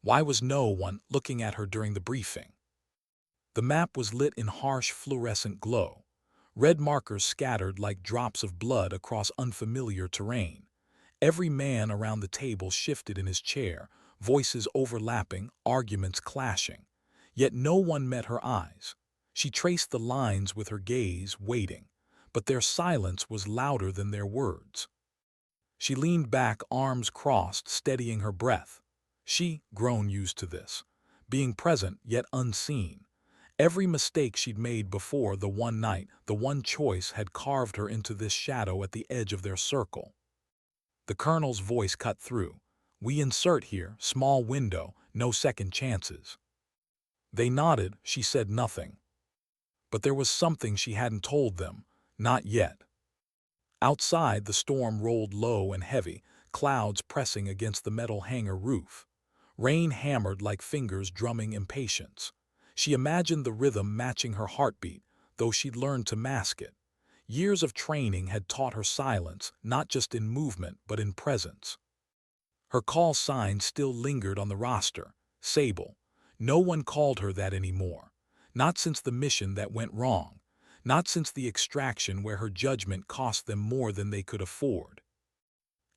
Why was no one looking at her during the briefing? The map was lit in harsh fluorescent glow. Red markers scattered like drops of blood across unfamiliar terrain. Every man around the table shifted in his chair, voices overlapping, arguments clashing. Yet no one met her eyes. She traced the lines with her gaze, waiting, but their silence was louder than their words. She leaned back, arms crossed, steadying her breath. She, grown used to this, being present yet unseen. Every mistake she'd made before, the one night, the one choice, had carved her into this shadow at the edge of their circle. The colonel's voice cut through. "We insert here, small window, no second chances." They nodded, she said nothing. But there was something she hadn't told them, not yet. Outside, the storm rolled low and heavy, clouds pressing against the metal hangar roof. Rain hammered like fingers drumming impatience. She imagined the rhythm matching her heartbeat, though she'd learned to mask it. Years of training had taught her silence, not just in movement, but in presence. Her call sign still lingered on the roster, Sable. No one called her that anymore. Not since the mission that went wrong. Not since the extraction where her judgment cost them more than they could afford.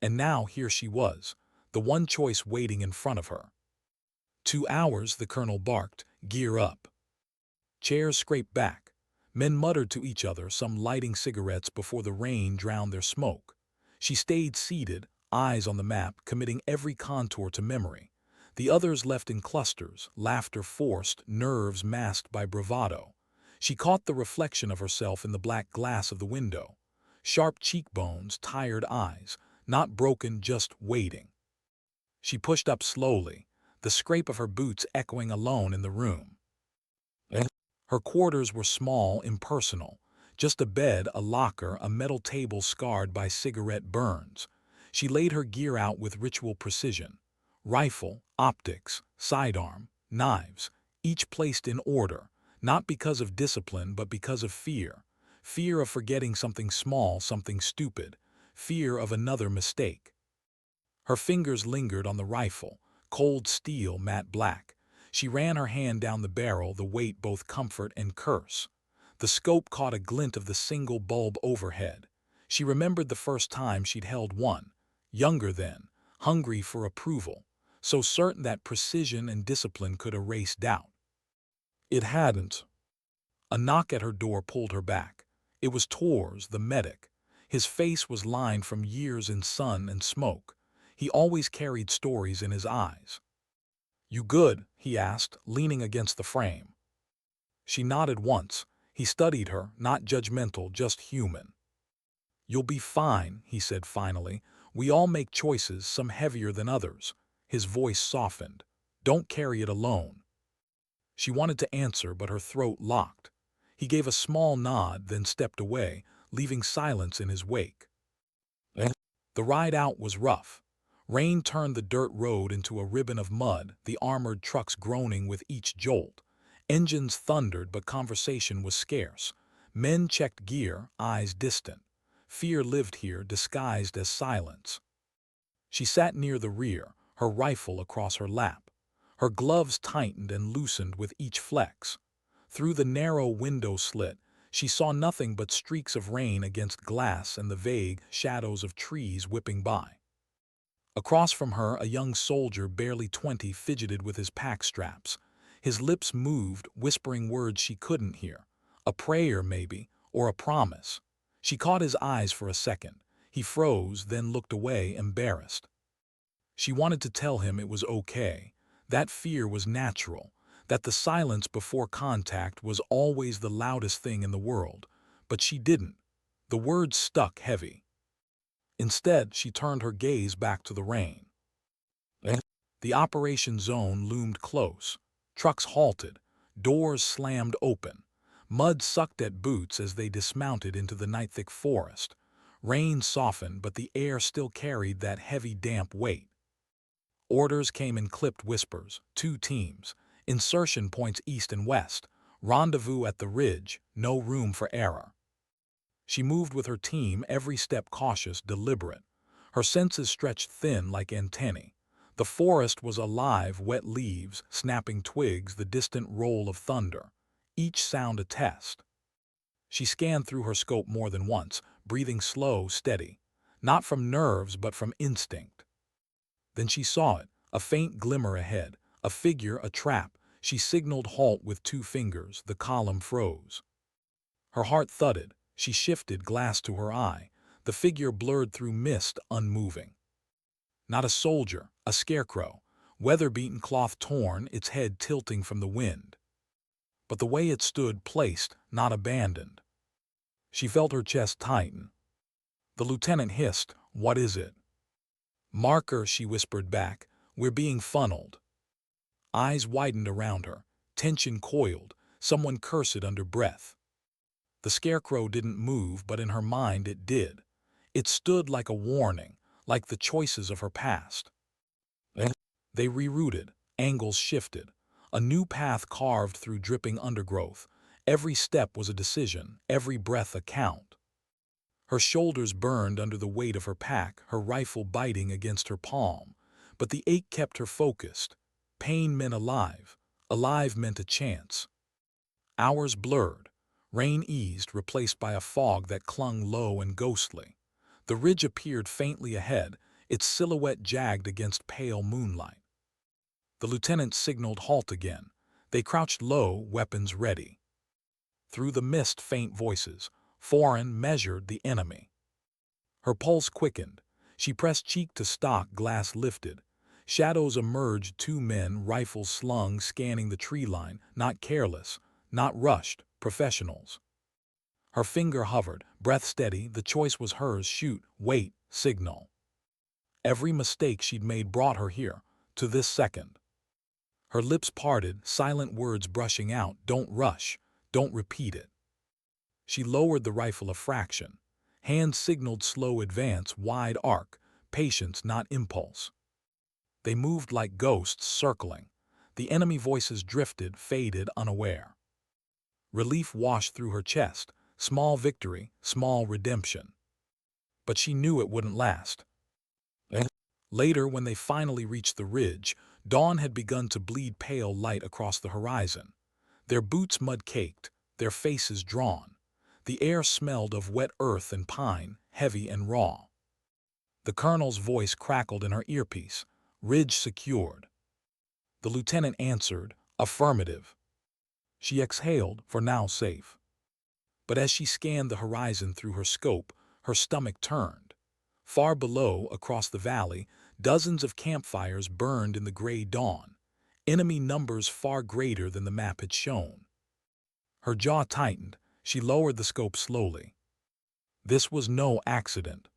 And now here she was, the one choice waiting in front of her. 2 hours, the colonel barked, gear up. Chairs scraped back. Men muttered to each other, some lighting cigarettes before the rain drowned their smoke. She stayed seated, eyes on the map, committing every contour to memory. The others left in clusters, laughter forced, nerves masked by bravado. She caught the reflection of herself in the black glass of the window. Sharp cheekbones, tired eyes, not broken, just waiting. She pushed up slowly, the scrape of her boots echoing alone in the room. Her quarters were small, impersonal. Just a bed, a locker, a metal table scarred by cigarette burns. She laid her gear out with ritual precision. Rifle, optics, sidearm, knives, each placed in order, not because of discipline but because of fear. Fear of forgetting something small, something stupid. Fear of another mistake. Her fingers lingered on the rifle, cold steel, matte black. She ran her hand down the barrel, the weight both comfort and curse. The scope caught a glint of the single bulb overhead. She remembered the first time she'd held one. Younger then, hungry for approval, so certain that precision and discipline could erase doubt. It hadn't. A knock at her door pulled her back. It was Tors, the medic. His face was lined from years in sun and smoke. He always carried stories in his eyes. "You good?" he asked, leaning against the frame. She nodded once. He studied her, not judgmental, just human. "You'll be fine," he said finally. "We all make choices, some heavier than others." His voice softened. "Don't carry it alone." She wanted to answer, but her throat locked. He gave a small nod, then stepped away, leaving silence in his wake. The ride out was rough. Rain turned the dirt road into a ribbon of mud, the armored trucks groaning with each jolt. Engines thundered, but conversation was scarce. Men checked gear, eyes distant. Fear lived here, disguised as silence. She sat near the rear, her rifle across her lap. Her gloves tightened and loosened with each flex. Through the narrow window slit, she saw nothing but streaks of rain against glass and the vague shadows of trees whipping by. Across from her, a young soldier, barely 20, fidgeted with his pack straps. His lips moved, whispering words she couldn't hear. A prayer, maybe, or a promise. She caught his eyes for a second. He froze, then looked away, embarrassed. She wanted to tell him it was okay. That fear was natural. That the silence before contact was always the loudest thing in the world. But she didn't. The words stuck heavy. Instead, she turned her gaze back to the rain. The operation zone loomed close. Trucks halted. Doors slammed open. Mud sucked at boots as they dismounted into the night-thick forest. Rain softened, but the air still carried that heavy, damp weight. Orders came in clipped whispers. 2 teams. Insertion points east and west. Rendezvous at the ridge. No room for error. She moved with her team, every step cautious, deliberate. Her senses stretched thin like antennae. The forest was alive, wet leaves, snapping twigs, the distant roll of thunder, each sound a test. She scanned through her scope more than once, breathing slow, steady, not from nerves but from instinct. Then she saw it, a faint glimmer ahead, a figure, a trap. She signaled halt with 2 fingers. The column froze. Her heart thudded. She shifted, glass to her eye. The figure blurred through mist, unmoving. Not a soldier, a scarecrow, weather-beaten, cloth torn, its head tilting from the wind. But the way it stood, placed, not abandoned. She felt her chest tighten. The lieutenant hissed, "What is it?" "Marker," she whispered back. "We're being funneled." Eyes widened around her, tension coiled, someone cursed under breath. The scarecrow didn't move, but in her mind it did. It stood like a warning, like the choices of her past. They rerouted, angles shifted, a new path carved through dripping undergrowth. Every step was a decision, every breath a count. Her shoulders burned under the weight of her pack, her rifle biting against her palm. But the ache kept her focused. Pain meant alive. Alive meant a chance. Hours blurred. Rain eased, replaced by a fog that clung low and ghostly. The ridge appeared faintly ahead, its silhouette jagged against pale moonlight. The lieutenant signaled halt again. They crouched low, weapons ready. Through the mist, faint voices, foreign, measured the enemy. Her pulse quickened. She pressed cheek to stock, glass lifted. Shadows emerged, 2 men, rifles slung, scanning the tree line, not careless, not rushed, professionals. Her finger hovered, breath steady, the choice was hers, shoot, wait, signal. Every mistake she'd made brought her here, to this second. Her lips parted, silent words brushing out, "Don't rush, don't repeat it." She lowered the rifle a fraction. Hands signaled slow advance, wide arc, patience, not impulse. They moved like ghosts, circling. The enemy voices drifted, faded, unaware. Relief washed through her chest. Small victory, small redemption. But she knew it wouldn't last. Later, when they finally reached the ridge, dawn had begun to bleed pale light across the horizon. Their boots mud-caked, their faces drawn. The air smelled of wet earth and pine, heavy and raw. The colonel's voice crackled in her earpiece. "Ridge secured." The lieutenant answered, "Affirmative." She exhaled, for now safe. But as she scanned the horizon through her scope, her stomach turned. Far below, across the valley, dozens of campfires burned in the gray dawn, enemy numbers far greater than the map had shown. Her jaw tightened. She lowered the scope slowly. This was no accident.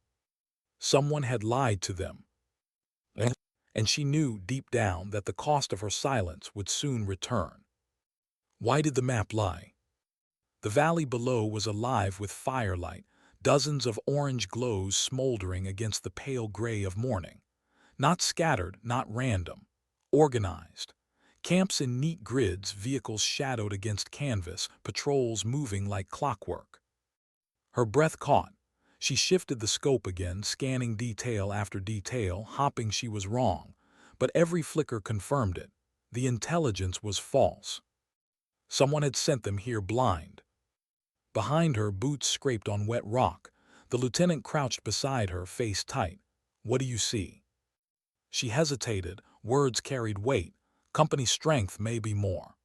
Someone had lied to them. And she knew deep down that the cost of her silence would soon return. Why did the map lie? The valley below was alive with firelight, dozens of orange glows smoldering against the pale gray of morning. Not scattered, not random. Organized. Camps in neat grids, vehicles shadowed against canvas, patrols moving like clockwork. Her breath caught. She shifted the scope again, scanning detail after detail, hoping she was wrong. But every flicker confirmed it. The intelligence was false. Someone had sent them here blind. Behind her, boots scraped on wet rock. The lieutenant crouched beside her, face tight. "What do you see?" She hesitated. Words carried weight. "Company strength, maybe more."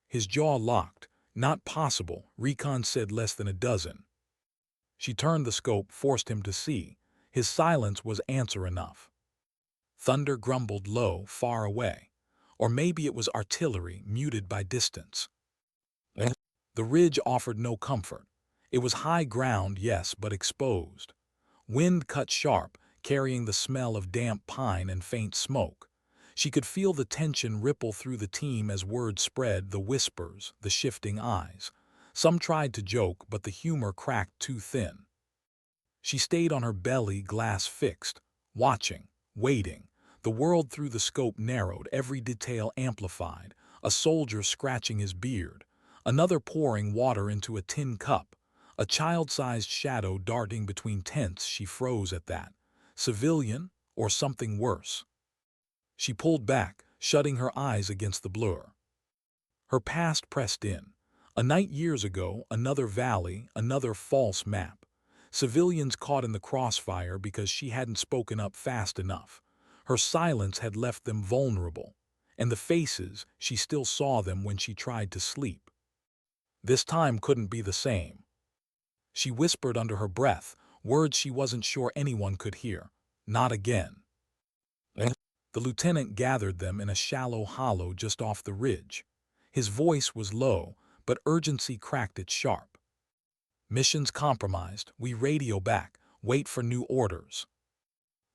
His jaw locked. "Not possible," Recon said, "less than a dozen." She turned the scope, forced him to see. His silence was answer enough. Thunder grumbled low, far away. Or maybe it was artillery, muted by distance. The ridge offered no comfort. It was high ground, yes, but exposed. Wind cut sharp, carrying the smell of damp pine and faint smoke. She could feel the tension ripple through the team as word spread, the whispers, the shifting eyes. Some tried to joke, but the humor cracked too thin. She stayed on her belly, glass fixed, watching, waiting. The world through the scope narrowed, every detail amplified. A soldier scratching his beard, another pouring water into a tin cup, a child-sized shadow darting between tents. She froze at that. Civilian or something worse? She pulled back, shutting her eyes against the blur. Her past pressed in. A night years ago, another valley, another false map. Civilians caught in the crossfire because she hadn't spoken up fast enough. Her silence had left them vulnerable. And the faces, she still saw them when she tried to sleep. This time couldn't be the same. She whispered under her breath, words she wasn't sure anyone could hear. Not again. The lieutenant gathered them in a shallow hollow just off the ridge. His voice was low, but urgency cracked it sharp. Mission's compromised. We radio back. Wait for new orders.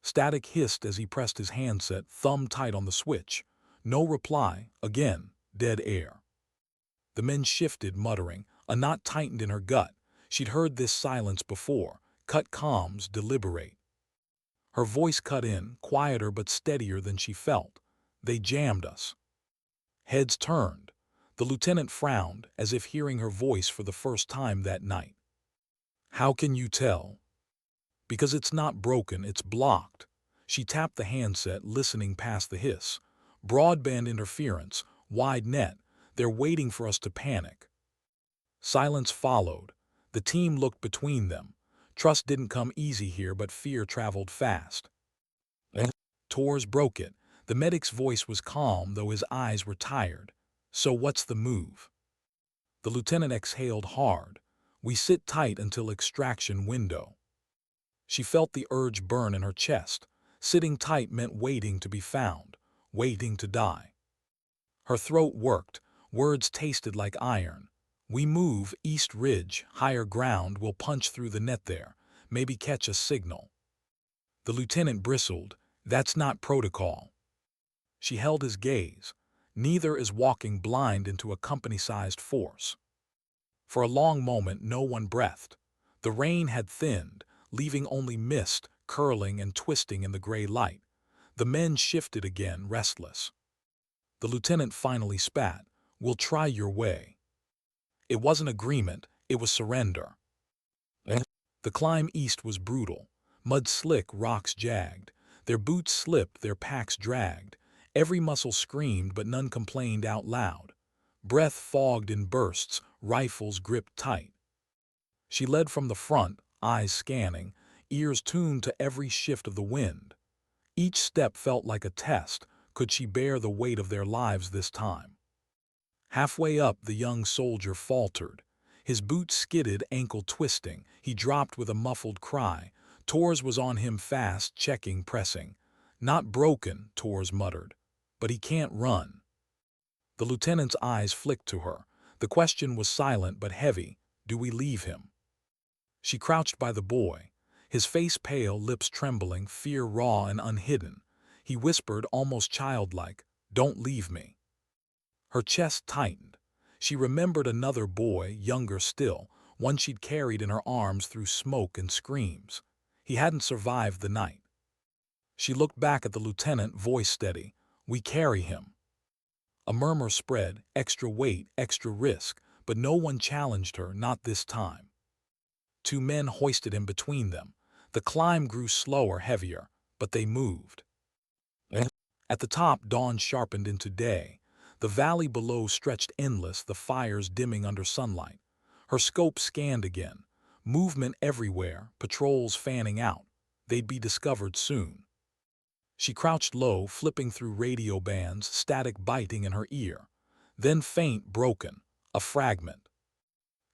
Static hissed as he pressed his handset, thumb tight on the switch. No reply. Again, dead air. The men shifted, muttering. A knot tightened in her gut. She'd heard this silence before. Cut comms, deliberate. Her voice cut in, quieter but steadier than she felt. They jammed us. Heads turned. The lieutenant frowned, as if hearing her voice for the first time that night. How can you tell? Because it's not broken, it's blocked. She tapped the handset, listening past the hiss. Broadband interference, wide net. They're waiting for us to panic. Silence followed. The team looked between them. Trust didn't come easy here, but fear traveled fast. Torres broke it. The medic's voice was calm, though his eyes were tired. So what's the move? The lieutenant exhaled hard. We sit tight until extraction window. She felt the urge burn in her chest. Sitting tight meant waiting to be found, waiting to die. Her throat worked. Words tasted like iron. We move, East Ridge, higher ground, we'll punch through the net there, maybe catch a signal. The lieutenant bristled. That's not protocol. She held his gaze. Neither is walking blind into a company-sized force. For a long moment, no one breathed. The rain had thinned, leaving only mist, curling and twisting in the gray light. The men shifted again, restless. The lieutenant finally spat. We'll try your way. It wasn't agreement, it was surrender. The climb east was brutal. Mud slick, rocks jagged. Their boots slipped, their packs dragged. Every muscle screamed, but none complained out loud. Breath fogged in bursts, rifles gripped tight. She led from the front, eyes scanning, ears tuned to every shift of the wind. Each step felt like a test. Could she bear the weight of their lives this time? Halfway up, the young soldier faltered. His boots skidded, ankle twisting. He dropped with a muffled cry. Torres was on him fast, checking, pressing. Not broken, Torres muttered, but he can't run. The lieutenant's eyes flicked to her. The question was silent but heavy. Do we leave him? She crouched by the boy. His face pale, lips trembling, fear raw and unhidden. He whispered, almost childlike, "Don't leave me." Her chest tightened. She remembered another boy, younger still, one she'd carried in her arms through smoke and screams. He hadn't survived the night. She looked back at the lieutenant, voice steady. We carry him. A murmur spread, extra weight, extra risk, but no one challenged her, not this time. Two men hoisted him between them. The climb grew slower, heavier, but they moved. At the top, dawn sharpened into day. The valley below stretched endless, the fires dimming under sunlight. Her scope scanned again. Movement everywhere, patrols fanning out. They'd be discovered soon. She crouched low, flipping through radio bands, static biting in her ear. Then faint, broken, a fragment.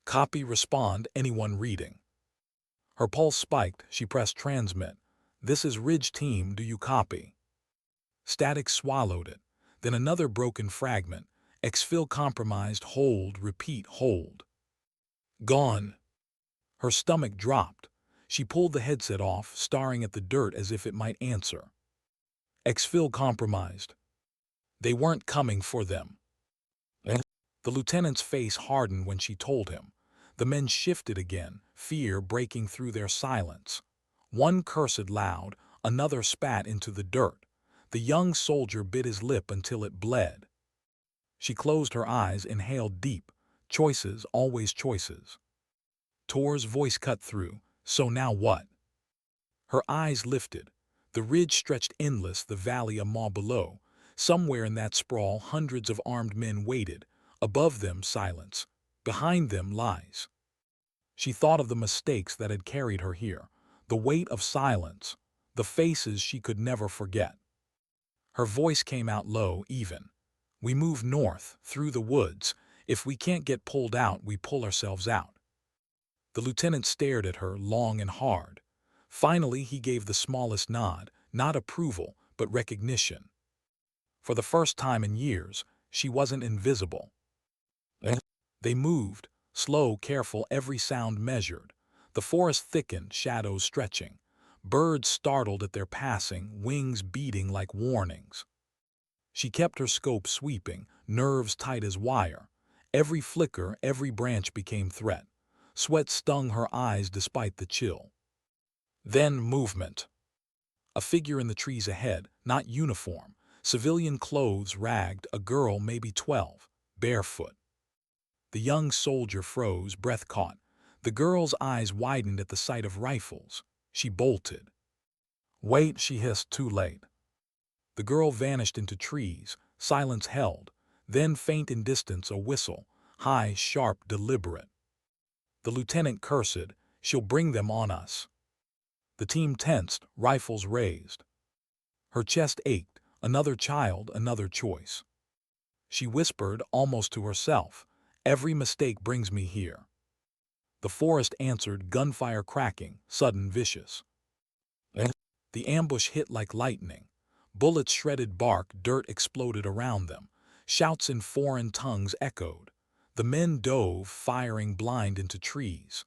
Copy, respond, anyone reading. Her pulse spiked, she pressed transmit. This is Ridge Team, do you copy? Static swallowed it. Then another broken fragment. Exfil compromised, hold, repeat, hold. Gone. Her stomach dropped. She pulled the headset off, staring at the dirt as if it might answer. Exfil compromised. They weren't coming for them. The lieutenant's face hardened when she told him. The men shifted again, fear breaking through their silence. One cursed loud, another spat into the dirt. The young soldier bit his lip until it bled. She closed her eyes, inhaled deep. Choices, always choices. Tor's voice cut through. So now what? Her eyes lifted. The ridge stretched endless, the valley a mile below. Somewhere in that sprawl, hundreds of armed men waited. Above them, silence. Behind them, lies. She thought of the mistakes that had carried her here, the weight of silence, the faces she could never forget. Her voice came out low, even. We move north, through the woods. If we can't get pulled out, we pull ourselves out. The lieutenant stared at her long and hard. Finally, he gave the smallest nod, not approval, but recognition. For the first time in years, she wasn't invisible. They moved, slow, careful, every sound measured. The forest thickened, shadows stretching. Birds startled at their passing, wings beating like warnings. She kept her scope sweeping, nerves tight as wire. Every flicker, every branch became threat. Sweat stung her eyes despite the chill. Then movement. A figure in the trees ahead, not uniform. Civilian clothes ragged, a girl maybe 12, barefoot. The young soldier froze, breath caught. The girl's eyes widened at the sight of rifles. She bolted. Wait, she hissed, too late. The girl vanished into trees, silence held. Then faint in distance, a whistle, high, sharp, deliberate. The lieutenant cursed, she'll bring them on us. The team tensed, rifles raised. Her chest ached, another child, another choice. She whispered, almost to herself, every mistake brings me here. The forest answered, gunfire cracking, sudden, vicious. The ambush hit like lightning. Bullets shredded bark, dirt exploded around them. Shouts in foreign tongues echoed. The men dove, firing blind into trees.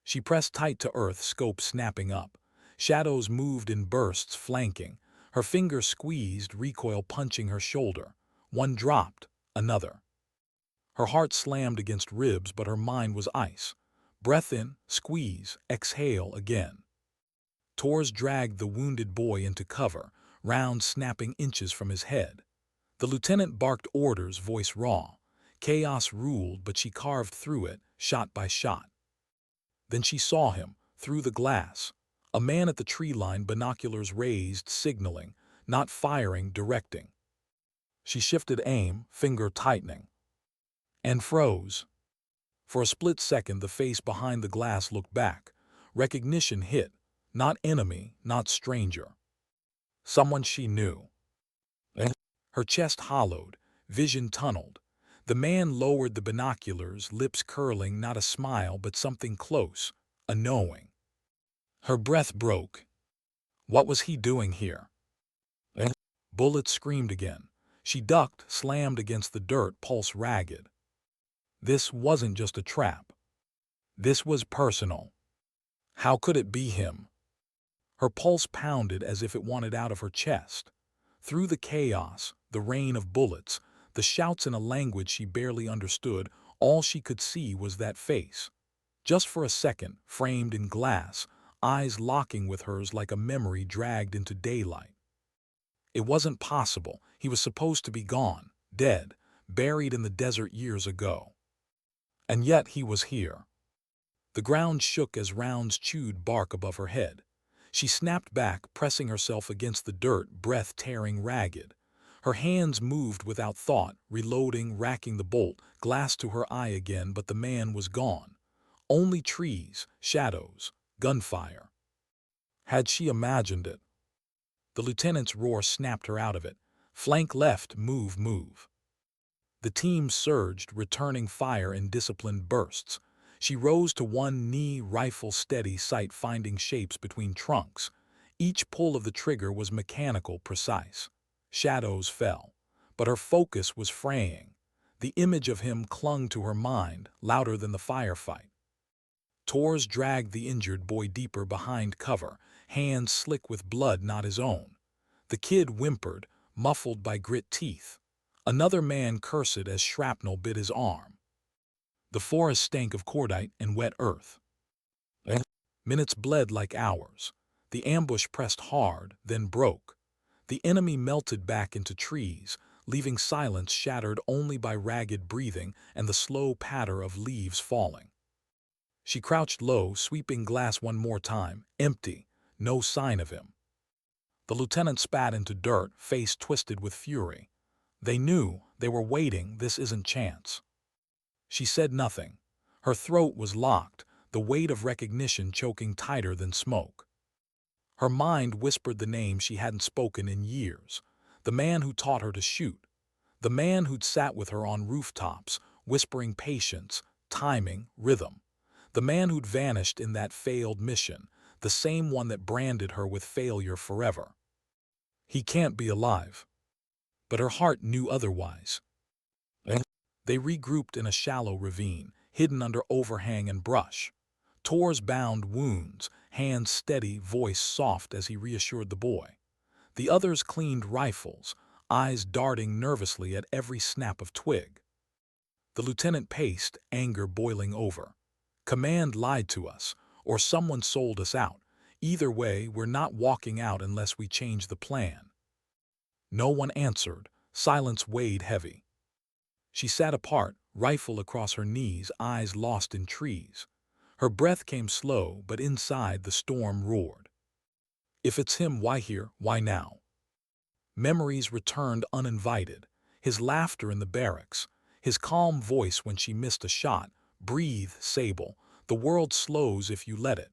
She pressed tight to earth, scope snapping up. Shadows moved in bursts, flanking. Her fingers squeezed, recoil punching her shoulder. One dropped, another. Her heart slammed against ribs, but her mind was ice. Breath in, squeeze, exhale again. Tors dragged the wounded boy into cover, rounds snapping inches from his head. The lieutenant barked orders, voice raw. Chaos ruled, but she carved through it, shot by shot. Then she saw him, through the glass. A man at the tree line, binoculars raised, signaling, not firing, directing. She shifted aim, finger tightening. And froze. For a split second, the face behind the glass looked back. Recognition hit. Not enemy, not stranger. Someone she knew. Her chest hollowed, vision tunneled. The man lowered the binoculars, lips curling, not a smile but something close, a knowing. Her breath broke. What was he doing here? Bullets screamed again. She ducked, slammed against the dirt, pulse ragged. This wasn't just a trap. This was personal. How could it be him? Her pulse pounded as if it wanted out of her chest. Through the chaos, the rain of bullets, the shouts in a language she barely understood, all she could see was that face. Just for a second, framed in glass, eyes locking with hers like a memory dragged into daylight. It wasn't possible. He was supposed to be gone, dead, buried in the desert years ago. And yet he was here. The ground shook as rounds chewed bark above her head. She snapped back, pressing herself against the dirt, breath tearing ragged. Her hands moved without thought, reloading, racking the bolt, glass to her eye again, but the man was gone. Only trees, shadows, gunfire. Had she imagined it? The lieutenant's roar snapped her out of it. Flank left, move, move. The team surged, returning fire in disciplined bursts. She rose to one knee, rifle steady, sight finding shapes between trunks. Each pull of the trigger was mechanical, precise. Shadows fell, but her focus was fraying. The image of him clung to her mind, louder than the firefight. Tors dragged the injured boy deeper behind cover, hands slick with blood not his own. The kid whimpered, muffled by grit teeth. Another man cursed as shrapnel bit his arm. The forest stank of cordite and wet earth. Minutes bled like hours. The ambush pressed hard, then broke. The enemy melted back into trees, leaving silence shattered only by ragged breathing and the slow patter of leaves falling. She crouched low, sweeping glass one more time, empty, no sign of him. The lieutenant spat into dirt, face twisted with fury. They knew, they were waiting, this isn't chance. She said nothing. Her throat was locked, the weight of recognition choking tighter than smoke. Her mind whispered the name she hadn't spoken in years. The man who taught her to shoot. The man who'd sat with her on rooftops, whispering patience, timing, rhythm. The man who'd vanished in that failed mission, the same one that branded her with failure forever. He can't be alive. But her heart knew otherwise. They regrouped in a shallow ravine, hidden under overhang and brush. Tor's bound wounds, hands steady, voice soft as he reassured the boy. The others cleaned rifles, eyes darting nervously at every snap of twig. The lieutenant paced, anger boiling over. Command lied to us, or someone sold us out. Either way, we're not walking out unless we change the plan. No one answered. Silence weighed heavy. She sat apart, rifle across her knees, eyes lost in trees. Her breath came slow, but inside the storm roared. If it's him, why here, why now? Memories returned uninvited. His laughter in the barracks, his calm voice when she missed a shot. Breathe, Sable. The world slows if you let it.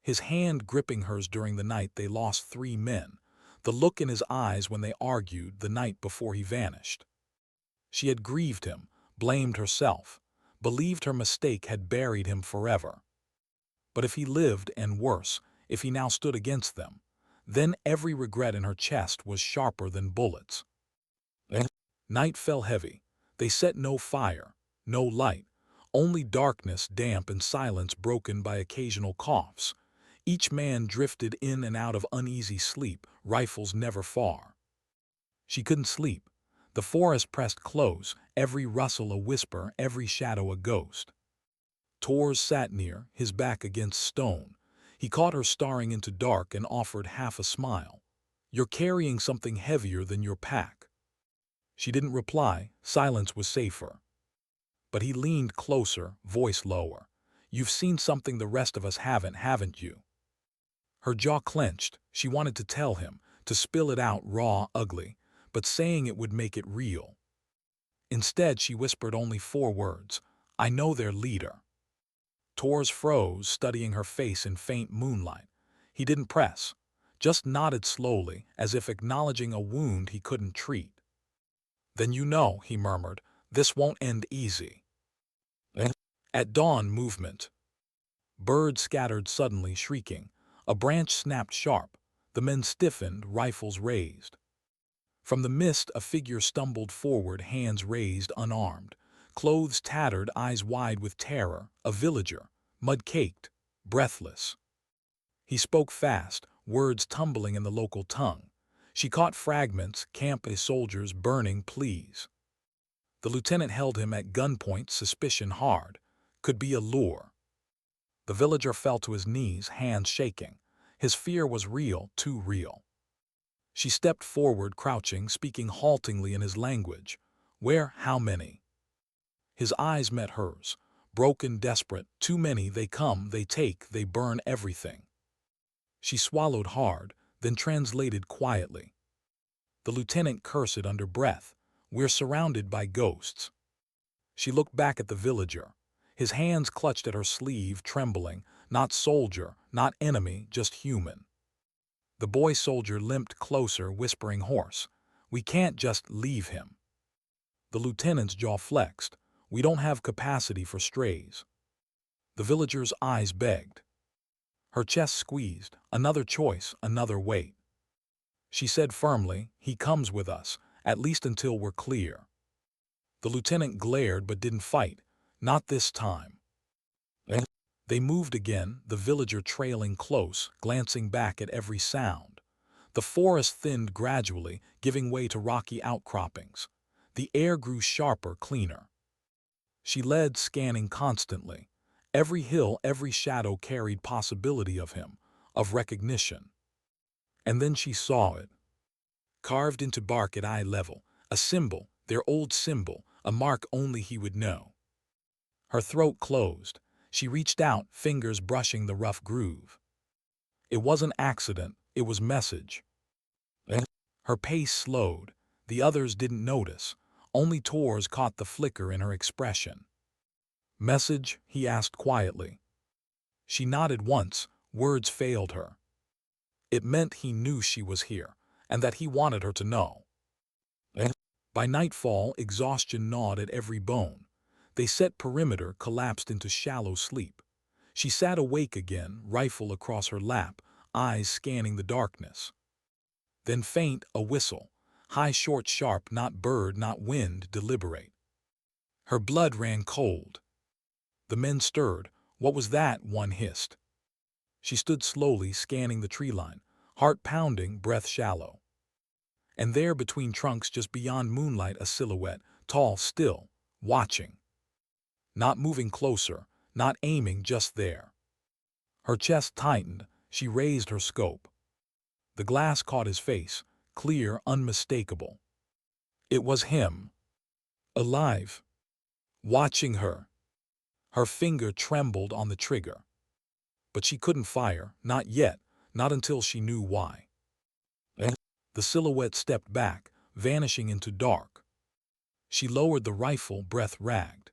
His hand gripping hers during the night they lost 3 men. The look in his eyes when they argued the night before he vanished. She had grieved him, blamed herself, believed her mistake had buried him forever. But if he lived, and worse, if he now stood against them, then every regret in her chest was sharper than bullets. Night fell heavy. They set no fire, no light, only darkness, damp and silence broken by occasional coughs. Each man drifted in and out of uneasy sleep, rifles never far. She couldn't sleep. The forest pressed close, every rustle a whisper, every shadow a ghost. Tors sat near, his back against stone. He caught her staring into dark and offered half a smile. You're carrying something heavier than your pack. She didn't reply, silence was safer. But he leaned closer, voice lower. You've seen something the rest of us haven't you? Her jaw clenched. She wanted to tell him, to spill it out raw, ugly, but saying it would make it real. Instead, she whispered only 4 words. I know their leader. Tors froze, studying her face in faint moonlight. He didn't press, just nodded slowly, as if acknowledging a wound he couldn't treat. Then you know, he murmured, this won't end easy. At dawn, movement. Birds scattered suddenly, shrieking. A branch snapped sharp. The men stiffened, rifles raised. From the mist, a figure stumbled forward, hands raised, unarmed. Clothes tattered, eyes wide with terror. A villager, mud-caked, breathless. He spoke fast, words tumbling in the local tongue. She caught fragments, camp soldiers, burning, please. The lieutenant held him at gunpoint, suspicion hard. Could be a lure. The villager fell to his knees, hands shaking. His fear was real, too real. She stepped forward, crouching, speaking haltingly in his language. Where, how many? His eyes met hers, broken, desperate. Too many, they come, they take, they burn everything. She swallowed hard, then translated quietly. The lieutenant cursed under breath. We're surrounded by ghosts. She looked back at the villager. His hands clutched at her sleeve, trembling. Not soldier, not enemy, just human. The boy soldier limped closer, whispering hoarse. We can't just leave him. The lieutenant's jaw flexed. We don't have capacity for strays. The villager's eyes begged. Her chest squeezed. Another choice, another weight. She said firmly, he comes with us, at least until we're clear. The lieutenant glared but didn't fight. Not this time. They moved again, the villager trailing close, glancing back at every sound. The forest thinned gradually, giving way to rocky outcroppings. The air grew sharper, cleaner. She led, scanning constantly. Every hill, every shadow carried possibility of him, of recognition. And then she saw it. Carved into bark at eye level, a symbol, their old symbol, a mark only he would know. Her throat closed. She reached out, fingers brushing the rough groove. It wasn't accident, it was message. Her pace slowed. The others didn't notice. Only Tors caught the flicker in her expression. "Message?" he asked quietly. She nodded once. Words failed her. It meant he knew she was here, and that he wanted her to know. By nightfall, exhaustion gnawed at every bone. They set perimeter collapsed into shallow sleep. She sat awake again, rifle across her lap, eyes scanning the darkness. Then faint, a whistle. High, short, sharp, not bird, not wind, deliberate. Her blood ran cold. The men stirred. "What was that?" one hissed. She stood slowly, scanning the tree line, heart pounding, breath shallow. And there, between trunks just beyond moonlight, a silhouette, tall, still, watching. Not moving closer, not aiming, just there. Her chest tightened. She raised her scope. The glass caught his face, clear, unmistakable. It was him. Alive. Watching her. Her finger trembled on the trigger. But she couldn't fire, not yet, not until she knew why. The silhouette stepped back, vanishing into dark. She lowered the rifle, breath ragged.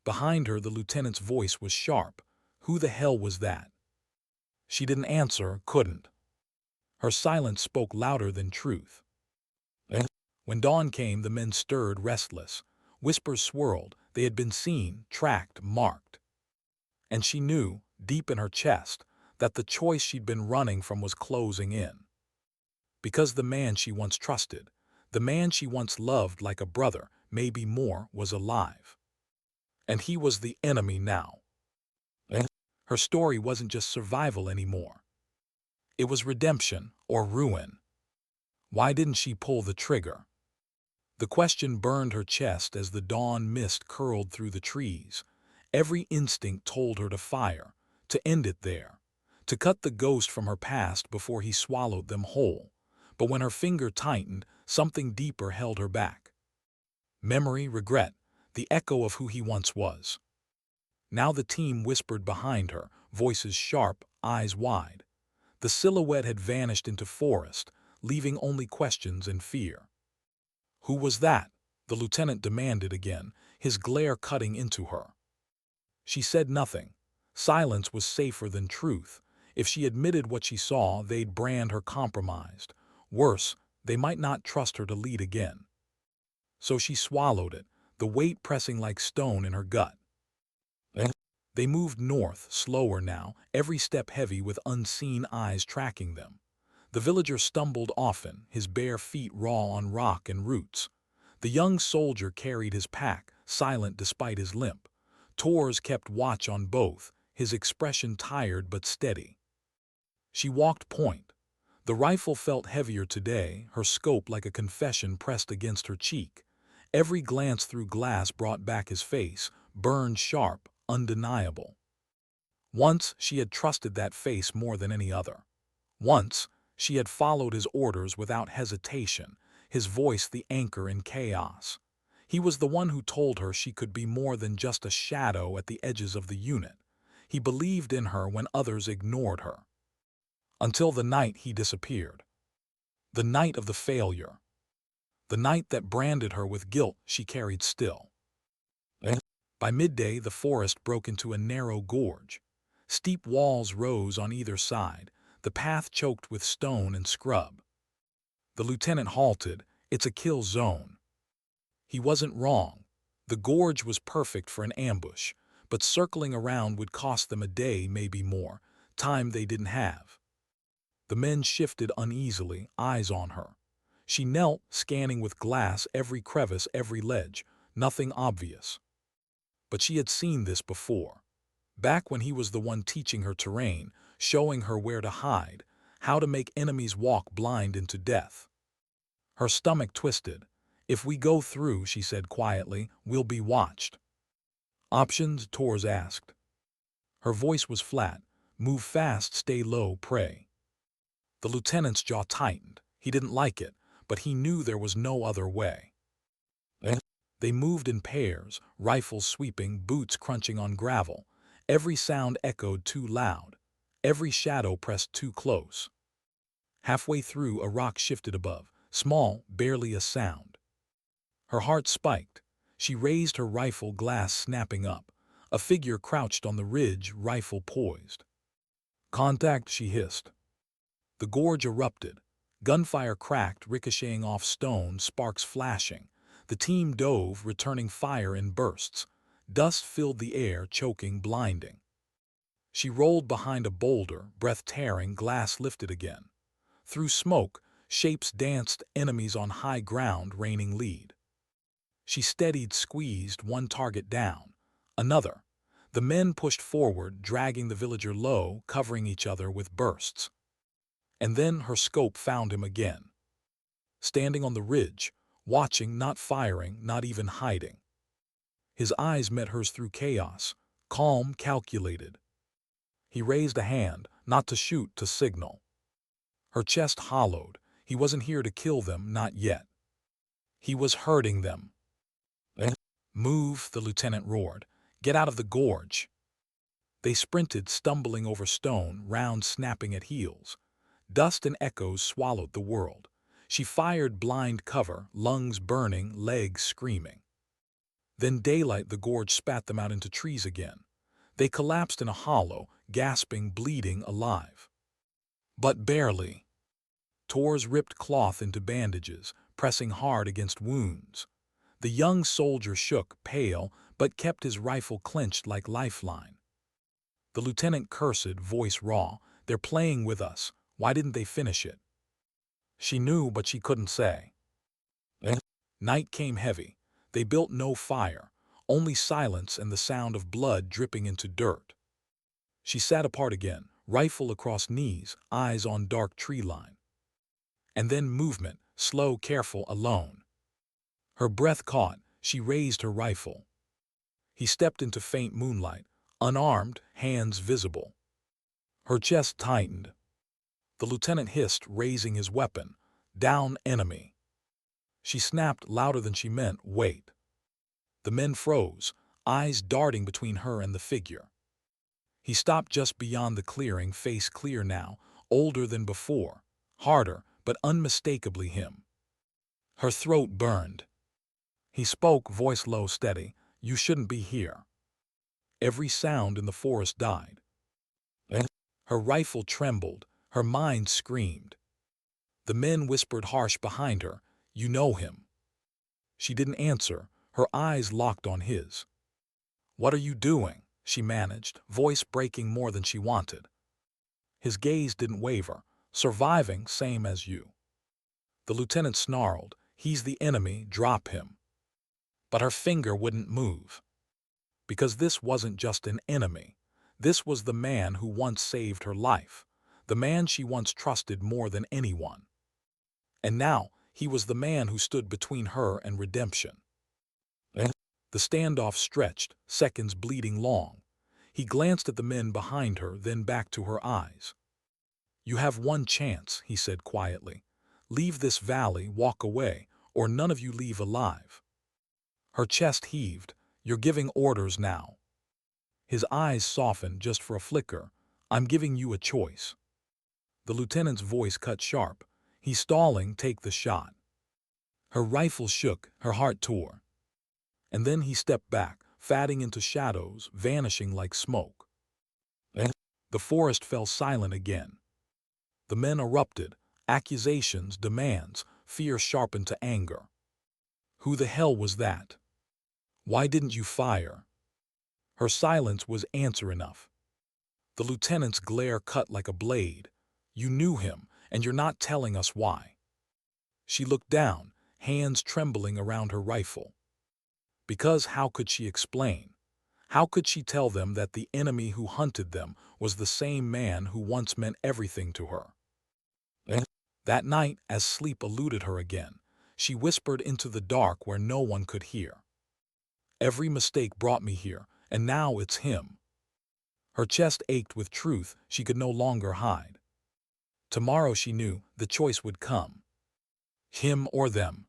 Behind her, the lieutenant's voice was sharp. Who the hell was that? She didn't answer, couldn't. Her silence spoke louder than truth. When dawn came, the men stirred, restless. Whispers swirled. They had been seen, tracked, marked. And she knew, deep in her chest, that the choice she'd been running from was closing in. Because the man she once trusted, the man she once loved like a brother, maybe more, was alive. And he was the enemy now. Her story wasn't just survival anymore. It was redemption or ruin. Why didn't she pull the trigger? The question burned her chest as the dawn mist curled through the trees. Every instinct told her to fire, to end it there, to cut the ghost from her past before he swallowed them whole. But when her finger tightened, something deeper held her back. Memory, regret, the echo of who he once was. Now the team whispered behind her, voices sharp, eyes wide. The silhouette had vanished into forest, leaving only questions and fear. Who was that? The lieutenant demanded again, his glare cutting into her. She said nothing. Silence was safer than truth. If she admitted what she saw, they'd brand her compromised. Worse, they might not trust her to lead again. So she swallowed it, the weight pressing like stone in her gut. They moved north, slower now, every step heavy with unseen eyes tracking them. The villager stumbled often, his bare feet raw on rock and roots. The young soldier carried his pack, silent despite his limp. Tors kept watch on both, his expression tired but steady. She walked point. The rifle felt heavier today, her scope like a confession pressed against her cheek. Every glance through glass brought back his face, burned sharp, undeniable. Once she had trusted that face more than any other. Once she had followed his orders without hesitation, his voice the anchor in chaos. He was the one who told her she could be more than just a shadow at the edges of the unit. He believed in her when others ignored her. Until the night he disappeared. The night of the failure. The night that branded her with guilt she carried still. By midday, the forest broke into a narrow gorge. Steep walls rose on either side, the path choked with stone and scrub. The lieutenant halted. It's a kill zone. He wasn't wrong. The gorge was perfect for an ambush, but circling around would cost them a day, maybe more, time they didn't have. The men shifted uneasily, eyes on her. She knelt, scanning with glass every crevice, every ledge, nothing obvious. But she had seen this before. Back when he was the one teaching her terrain, showing her where to hide, how to make enemies walk blind into death. Her stomach twisted. If we go through, she said quietly, we'll be watched. Options? Tors asked. Her voice was flat. Move fast, stay low, pray. The lieutenant's jaw tightened. He didn't like it, but he knew there was no other way. They moved in pairs, rifles sweeping, boots crunching on gravel. Every sound echoed too loud. Every shadow pressed too close. Halfway through, a rock shifted above, small, barely a sound. Her heart spiked. She raised her rifle, glass snapping up. A figure crouched on the ridge, rifle poised. "Contact," she hissed. The gorge erupted. Gunfire cracked, ricocheting off stone, sparks flashing. The team dove, returning fire in bursts. Dust filled the air, choking, blinding. She rolled behind a boulder, breath tearing, glass lifted again. Through smoke, shapes danced, enemies on high ground, raining lead. She steadied, squeezed, one target down. Another. The men pushed forward, dragging the villager low, covering each other with bursts. And then her scope found him again. Standing on the ridge, watching, not firing, not even hiding. His eyes met hers through chaos, calm, calculated. He raised a hand, not to shoot, to signal. Her chest hollowed. He wasn't here to kill them, not yet. He was hurting them. "Move," the lieutenant roared. "Get out of the gorge." They sprinted, stumbling over stone, rounds snapping at heels. Dust and echoes swallowed the world. She fired blind cover, lungs burning, legs screaming. Then daylight, the gorge spat them out into trees again. They collapsed in a hollow, gasping, bleeding, alive. But barely. Tors ripped cloth into bandages, pressing hard against wounds. The young soldier shook, pale, but kept his rifle clenched like lifeline. The lieutenant cursed, voice raw. "They're playing with us. Why didn't they finish it?" She knew, but she couldn't say. Night came heavy. They built no fire, only silence and the sound of blood dripping into dirt. She sat apart again, rifle across knees, eyes on dark tree line. And then movement, slow, careful, alone. Her breath caught. She raised her rifle. He stepped into faint moonlight, unarmed, hands visible. Her chest tightened. The lieutenant hissed, raising his weapon. "Down, enemy." She snapped louder than she meant, "Wait." The men froze, eyes darting between her and the figure. He stopped just beyond the clearing, face clear now, older than before, harder, but unmistakably him. Her throat burned. He spoke, voice low, steady. "You shouldn't be here." Every sound in the forest died. Her rifle trembled, her mind screamed. The men whispered harsh behind her, "You know him." She didn't answer, her eyes locked on his. "What are you doing?" she managed, voice breaking more than she wanted. His gaze didn't waver. "Surviving, same as you." The lieutenant snarled, "He's the enemy, drop him." But her finger wouldn't move. Because this wasn't just an enemy. This was the man who once saved her life, the man she once trusted more than anyone. And now, he was the man who stood between her and redemption. The standoff stretched, seconds bleeding long. He glanced at the men behind her, then back to her eyes. "You have one chance," he said quietly. "Leave this valley, walk away, or none of you leave alive." Her chest heaved. "You're giving orders now." His eyes softened just for a flicker. "I'm giving you a choice." The lieutenant's voice cut sharp. "He's stalling, take the shot." Her rifle shook, her heart tore. And then he stepped back, fading into shadows, vanishing like smoke. The forest fell silent again. The men erupted, accusations, demands, fear sharpened to anger. Who the hell was that? Why didn't you fire? Her silence was answer enough. The lieutenant's glare cut like a blade. "You knew him, and you're not telling us why." She looked down, hands trembling around her rifle. Because how could she explain? How could she tell them that the enemy who hunted them was the same man who once meant everything to her? That night, as sleep eluded her again, she whispered into the dark where no one could hear. "Every mistake brought me here, and now it's him." Her chest ached with truth she could no longer hide. Tomorrow, she knew, the choice would come. Him or them.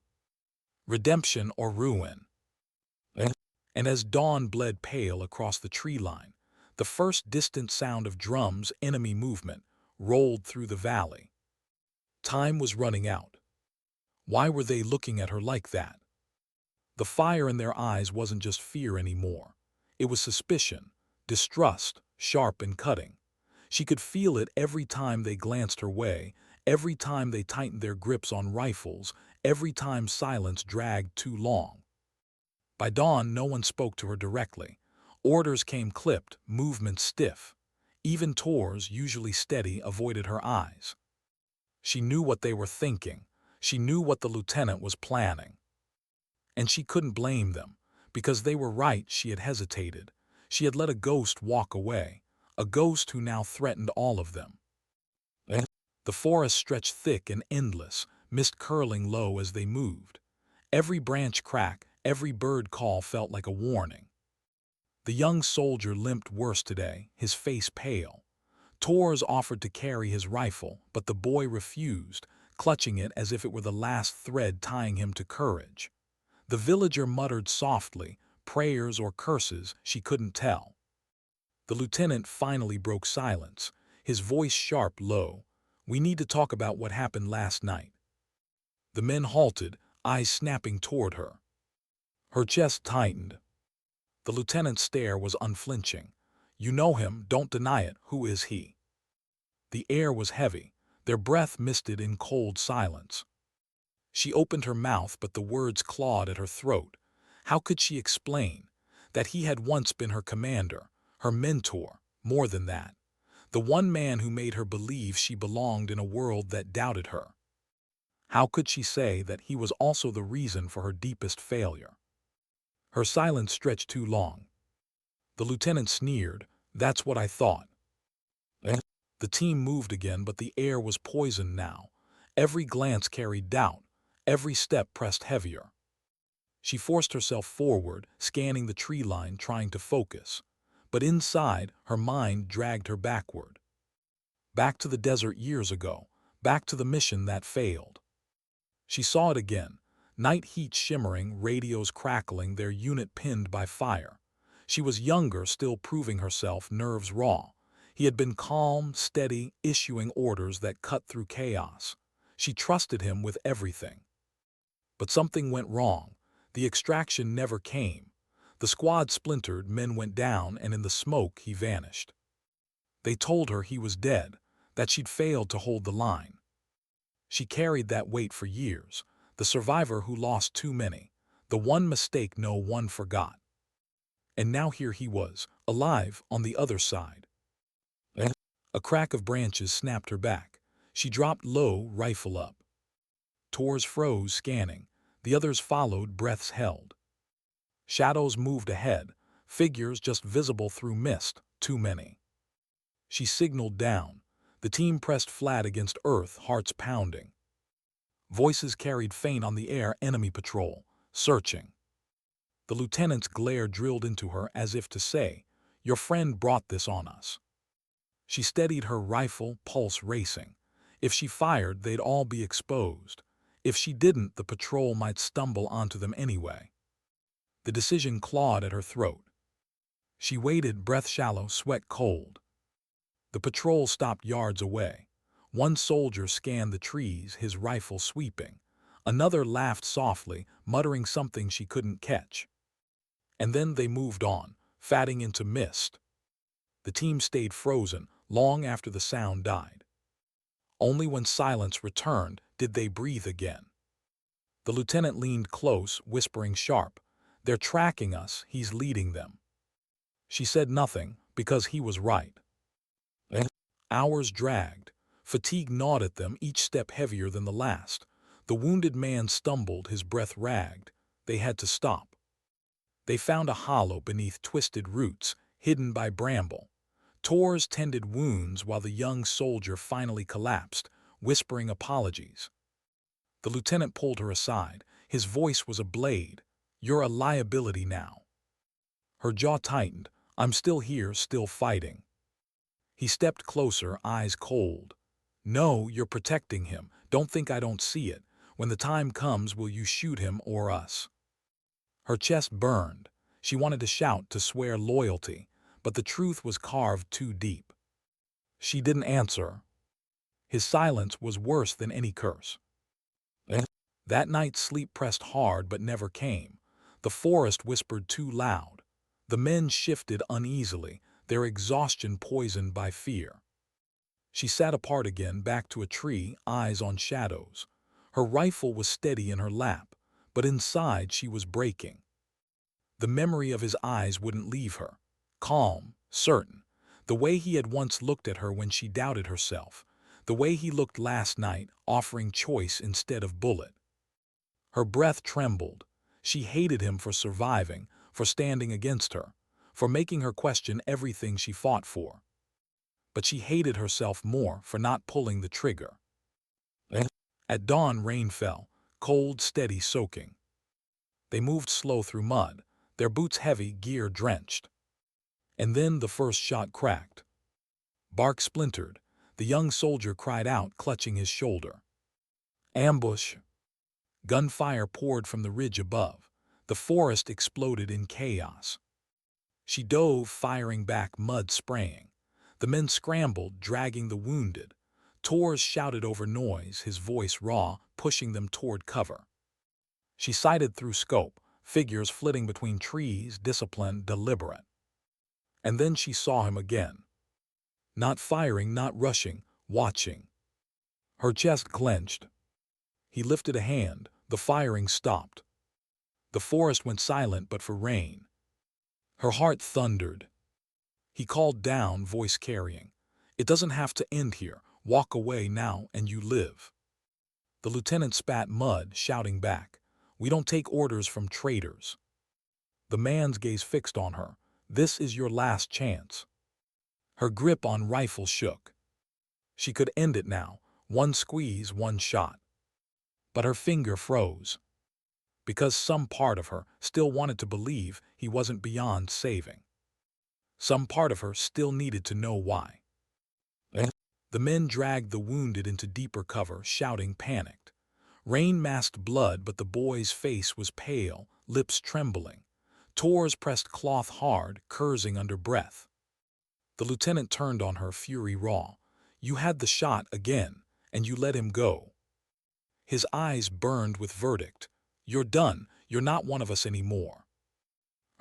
Redemption or ruin. And as dawn bled pale across the tree line, the first distant sound of drums, enemy movement, rolled through the valley. Time was running out. Why were they looking at her like that? The fire in their eyes wasn't just fear anymore. It was suspicion, distrust, sharp and cutting. She could feel it every time they glanced her way, every time they tightened their grips on rifles, every time silence dragged too long. By dawn, no one spoke to her directly. Orders came clipped, movements stiff. Even Tors, usually steady, avoided her eyes. She knew what they were thinking. She knew what the lieutenant was planning. And she couldn't blame them, because they were right. She had hesitated. She had let a ghost walk away, a ghost who now threatened all of them. The forest stretched thick and endless, mist curling low as they moved. Every branch crack, every bird call felt like a warning. The young soldier limped worse today, his face pale. Tors offered to carry his rifle, but the boy refused, clutching it as if it were the last thread tying him to courage. The villager muttered softly, prayers or curses, she couldn't tell. The lieutenant finally broke silence, his voice sharp, low. "We need to talk about what happened last night." The men halted, eyes snapping toward her. Her chest tightened. The lieutenant's stare was unflinching. "You know him, don't deny it. Who is he?" The air was heavy, their breath misted in cold silence. She opened her mouth, but the words clawed at her throat. How could she explain that he had once been her commander, her mentor, more than that, the one man who made her believe she belonged in a world that doubted her? How could she say that he was also the reason for her deepest failure? Her silence stretched too long. The lieutenant sneered, "That's what I thought." The team moved again, but the air was poisoned now. Every glance carried doubt. Every step pressed heavier. She forced herself forward, scanning the tree line, trying to focus. But inside, her mind dragged her backward. Back to the desert years ago. Back to the mission that failed. She saw it again. Night heat shimmering, radios crackling, their unit pinned by fire. She was younger, still proving herself, nerves raw. He had been calm, steady, issuing orders that cut through chaos. She trusted him with everything. But something went wrong. The extraction never came. The squad splintered, men went down, and in the smoke he vanished. They told her he was dead, that she'd failed to hold the line. She carried that weight for years, the survivor who lost too many, the one mistake no one forgot. And now here he was, alive, on the other side. A crack of branches snapped her back. She dropped low, rifle up. Tors froze, scanning. The others followed, breaths held. Shadows moved ahead, figures just visible through mist, too many. She signaled down. The team pressed flat against earth, hearts pounding. Voices carried faint on the air, enemy patrol, searching. The lieutenant's glare drilled into her as if to say, "Your friend brought this on us." She steadied her rifle, pulse racing. If she fired, they'd all be exposed. If she didn't, the patrol might stumble onto them anyway. The decision clawed at her throat. She waited, breath shallow, sweat cold. The patrol stopped yards away. One soldier scanned the trees, his rifle sweeping. Another laughed softly, muttering something she couldn't catch. And then they moved on, fading into mist. The team stayed frozen long after the sound died. Only when silence returned did they breathe again. The lieutenant leaned close, whispering sharp, "They're tracking us, he's leading them." She said nothing, because he was right. Hours dragged. Fatigue gnawed at them, each step heavier than the last. The wounded man stumbled, his breath ragged. They had to stop. They found a hollow beneath twisted roots, hidden by bramble. Tors tended wounds while the young soldier finally collapsed, whispering apologies. The lieutenant pulled her aside. His voice was a blade. "You're a liability now." Her jaw tightened. "I'm still here, still fighting." He stepped closer, eyes cold. "No, you're protecting him. Don't think I don't see it. When the time comes, will you shoot him or us?" Her chest burned. She wanted to shout, to swear loyalty, but the truth was carved too deep. She didn't answer. His silence was worse than any curse. That night sleep pressed hard but never came. The forest whispered too loud. The men shifted uneasily, their exhaustion poisoned by fear. She sat apart again, back to a tree, eyes on shadows. Her rifle was steady in her lap, but inside she was breaking. The memory of his eyes wouldn't leave her. Calm, certain. The way he had once looked at her when she doubted herself. The way he looked last night, offering choice instead of bullet. Her breath trembled. She hated him for surviving, for standing against her, for making her question everything she fought for. But she hated herself more for not pulling the trigger. At dawn, rain fell, cold, steady, soaking. They moved slow through mud, their boots heavy, gear drenched. And then the first shot cracked. Bark splintered. The young soldier cried out, clutching his shoulder. Ambush! Gunfire poured from the ridge above. The forest exploded in chaos. She dove, firing back, mud spraying. The men scrambled, dragging the wounded. Tors shouted over noise, his voice raw, pushing them toward cover. She sighted through scope, figures flitting between trees, disciplined, deliberate. And then she saw him again. Not firing, not rushing, watching. Her chest clenched. He lifted a hand. The firing stopped. The forest went silent but for rain. Her heart thundered. He called down, voice carrying. It doesn't have to end here. Walk away now and you live. The lieutenant spat mud, shouting back. We don't take orders from traitors. The man's gaze fixed on her. This is your last chance. Her grip on rifle shook. She could end it now. One squeeze, one shot. But her finger froze. Because some part of her still wanted to believe he wasn't beyond saving. Some part of her still needed to know why. The men dragged the wounded into deeper cover, shouting, panicked. Rain masked blood, but the boy's face was pale, lips trembling. Tors pressed cloth hard, cursing under breath. The lieutenant turned on her, fury raw. You had the shot again, and you let him go. His eyes burned with verdict. You're done. You're not one of us anymore.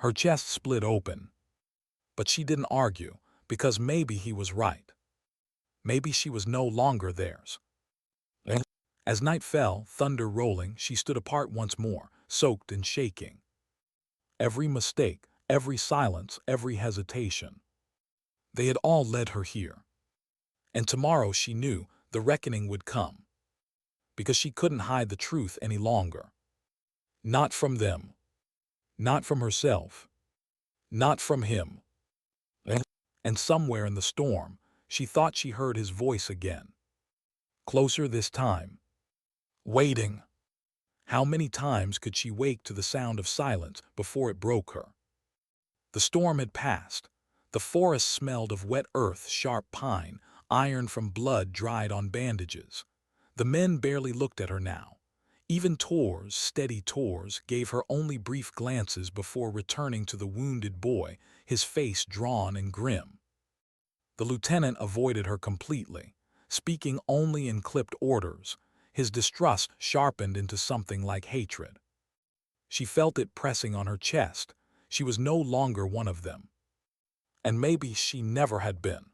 Her chest split open. But she didn't argue, because maybe he was right. Maybe she was no longer theirs. As night fell, thunder rolling, she stood apart once more, soaked and shaking. Every mistake, every silence, every hesitation. They had all led her here. And tomorrow, she knew, the reckoning would come. Because she couldn't hide the truth any longer. Not from them. Not from herself. Not from him. And somewhere in the storm, she thought she heard his voice again. Closer this time. Waiting. How many times could she wake to the sound of silence before it broke her? The storm had passed. The forest smelled of wet earth, sharp pine, iron from blood dried on bandages. The men barely looked at her now. Even Tors, steady Tors, gave her only brief glances before returning to the wounded boy, his face drawn and grim. The lieutenant avoided her completely, speaking only in clipped orders. His distrust sharpened into something like hatred. She felt it pressing on her chest. She was no longer one of them. And maybe she never had been.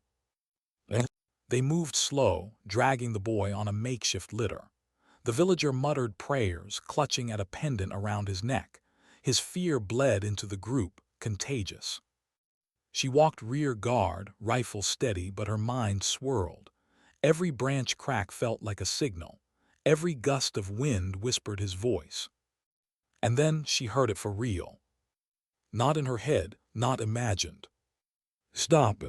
They moved slow, dragging the boy on a makeshift litter. The villager muttered prayers, clutching at a pendant around his neck. His fear bled into the group, contagious. She walked rear guard, rifle steady, but her mind swirled. Every branch crack felt like a signal. Every gust of wind whispered his voice. And then she heard it for real. Not in her head, not imagined. Stop.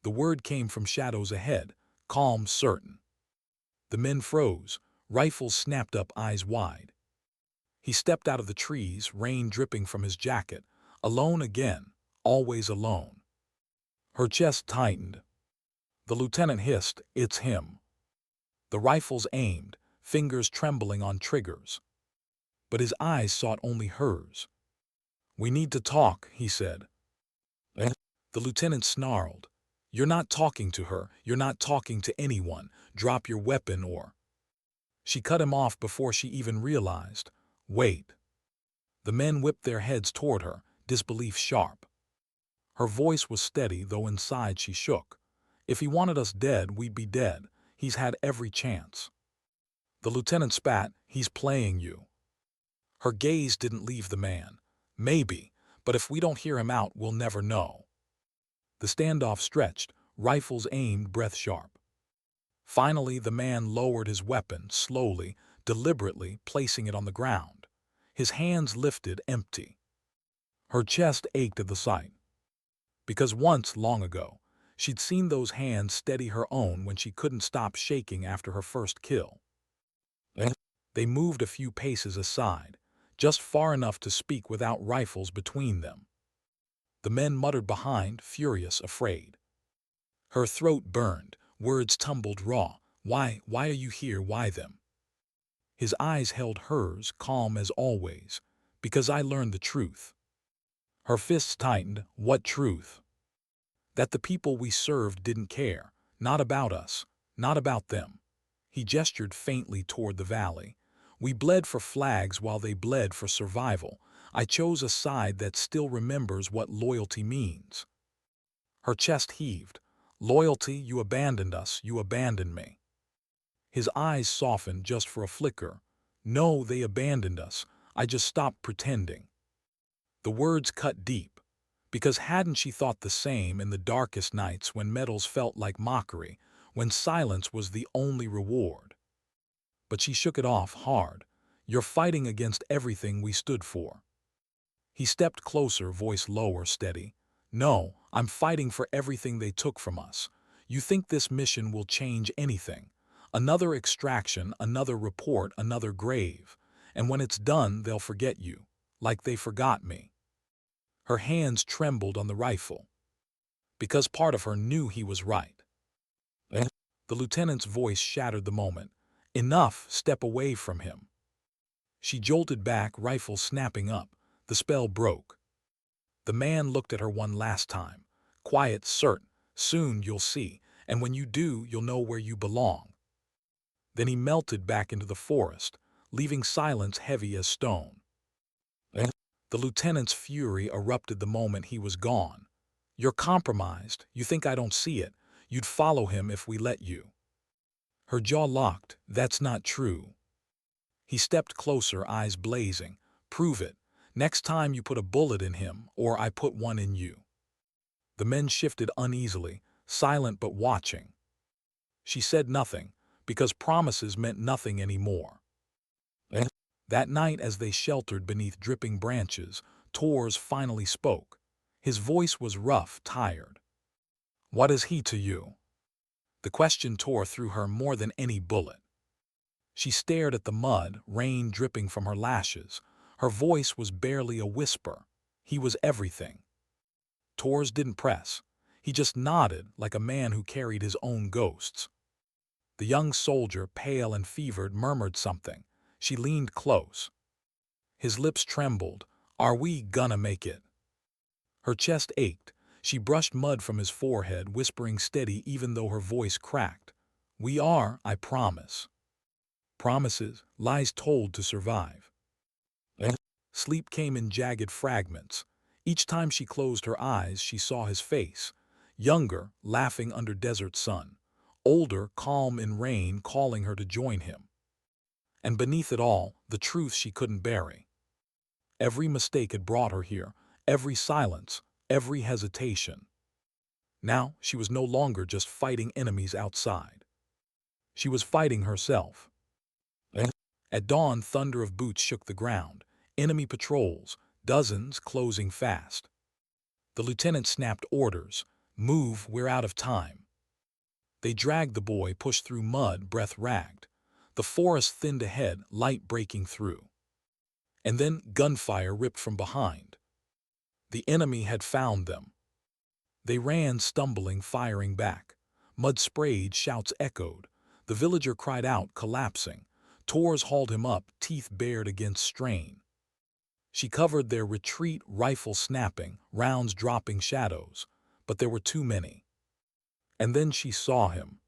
The word came from shadows ahead, calm, certain. The men froze, rifles snapped up, eyes wide. He stepped out of the trees, rain dripping from his jacket, alone again, always alone. Her chest tightened. The lieutenant hissed, "It's him." The rifles aimed, fingers trembling on triggers. But his eyes sought only hers. "We need to talk," he said. The lieutenant snarled. You're not talking to her. You're not talking to anyone. Drop your weapon or... She cut him off before she even realized. Wait. The men whipped their heads toward her, disbelief sharp. Her voice was steady, though inside she shook. If he wanted us dead, we'd be dead. He's had every chance. The lieutenant spat. He's playing you. Her gaze didn't leave the man. Maybe, but if we don't hear him out, we'll never know. The standoff stretched, rifles aimed breath-sharp. Finally, the man lowered his weapon, slowly, deliberately, placing it on the ground. His hands lifted, empty. Her chest ached at the sight. Because once, long ago, she'd seen those hands steady her own when she couldn't stop shaking after her first kill. They moved a few paces aside, just far enough to speak without rifles between them. The men muttered behind, furious, afraid. Her throat burned, words tumbled raw. Why are you here? Why them? His eyes held hers, calm as always. Because I learned the truth. Her fists tightened. What truth? That the people we served didn't care. Not about us. Not about them. He gestured faintly toward the valley. We bled for flags while they bled for survival. I chose a side that still remembers what loyalty means. Her chest heaved. Loyalty, you abandoned us, you abandoned me. His eyes softened just for a flicker. No, they abandoned us. I just stopped pretending. The words cut deep. Because hadn't she thought the same in the darkest nights when medals felt like mockery, when silence was the only reward? But she shook it off hard. You're fighting against everything we stood for. He stepped closer, voice lower, steady. No, I'm fighting for everything they took from us. You think this mission will change anything? Another extraction, another report, another grave. And when it's done, they'll forget you, like they forgot me. Her hands trembled on the rifle. Because part of her knew he was right. The lieutenant's voice shattered the moment. Enough, step away from him. She jolted back, rifle snapping up. The spell broke. The man looked at her one last time. Quiet, certain. Soon you'll see, and when you do, you'll know where you belong. Then he melted back into the forest, leaving silence heavy as stone. The lieutenant's fury erupted the moment he was gone. You're compromised. You think I don't see it. You'd follow him if we let you. Her jaw locked. That's not true. He stepped closer, eyes blazing. Prove it. Next time you put a bullet in him, or I put one in you. The men shifted uneasily, silent but watching. She said nothing, because promises meant nothing anymore. That night, as they sheltered beneath dripping branches, Tors finally spoke. His voice was rough, tired. What is he to you? The question tore through her more than any bullet. She stared at the mud, rain dripping from her lashes. Her voice was barely a whisper. He was everything. Tors didn't press. He just nodded like a man who carried his own ghosts. The young soldier, pale and fevered, murmured something. She leaned close. His lips trembled. Are we gonna make it? Her chest ached. She brushed mud from his forehead, whispering steady even though her voice cracked. We are, I promise. Promises, lies told to survive. Sleep came in jagged fragments. Each time she closed her eyes, she saw his face. Younger, laughing under desert sun. Older, calm in rain, calling her to join him. And beneath it all, the truth she couldn't bury. Every mistake had brought her here, every silence, every hesitation. Now, she was no longer just fighting enemies outside. She was fighting herself. At dawn, thunder of boots shook the ground. Enemy patrols, dozens closing fast. The lieutenant snapped orders. Move, we're out of time. They dragged the boy, pushed through mud, breath ragged. The forest thinned ahead, light breaking through. And then gunfire ripped from behind. The enemy had found them. They ran, stumbling, firing back. Mud sprayed, shouts echoed. The villager cried out, collapsing. Tors hauled him up, teeth bared against strain. She covered their retreat, rifle snapping, rounds dropping shadows. But there were too many. And then she saw him,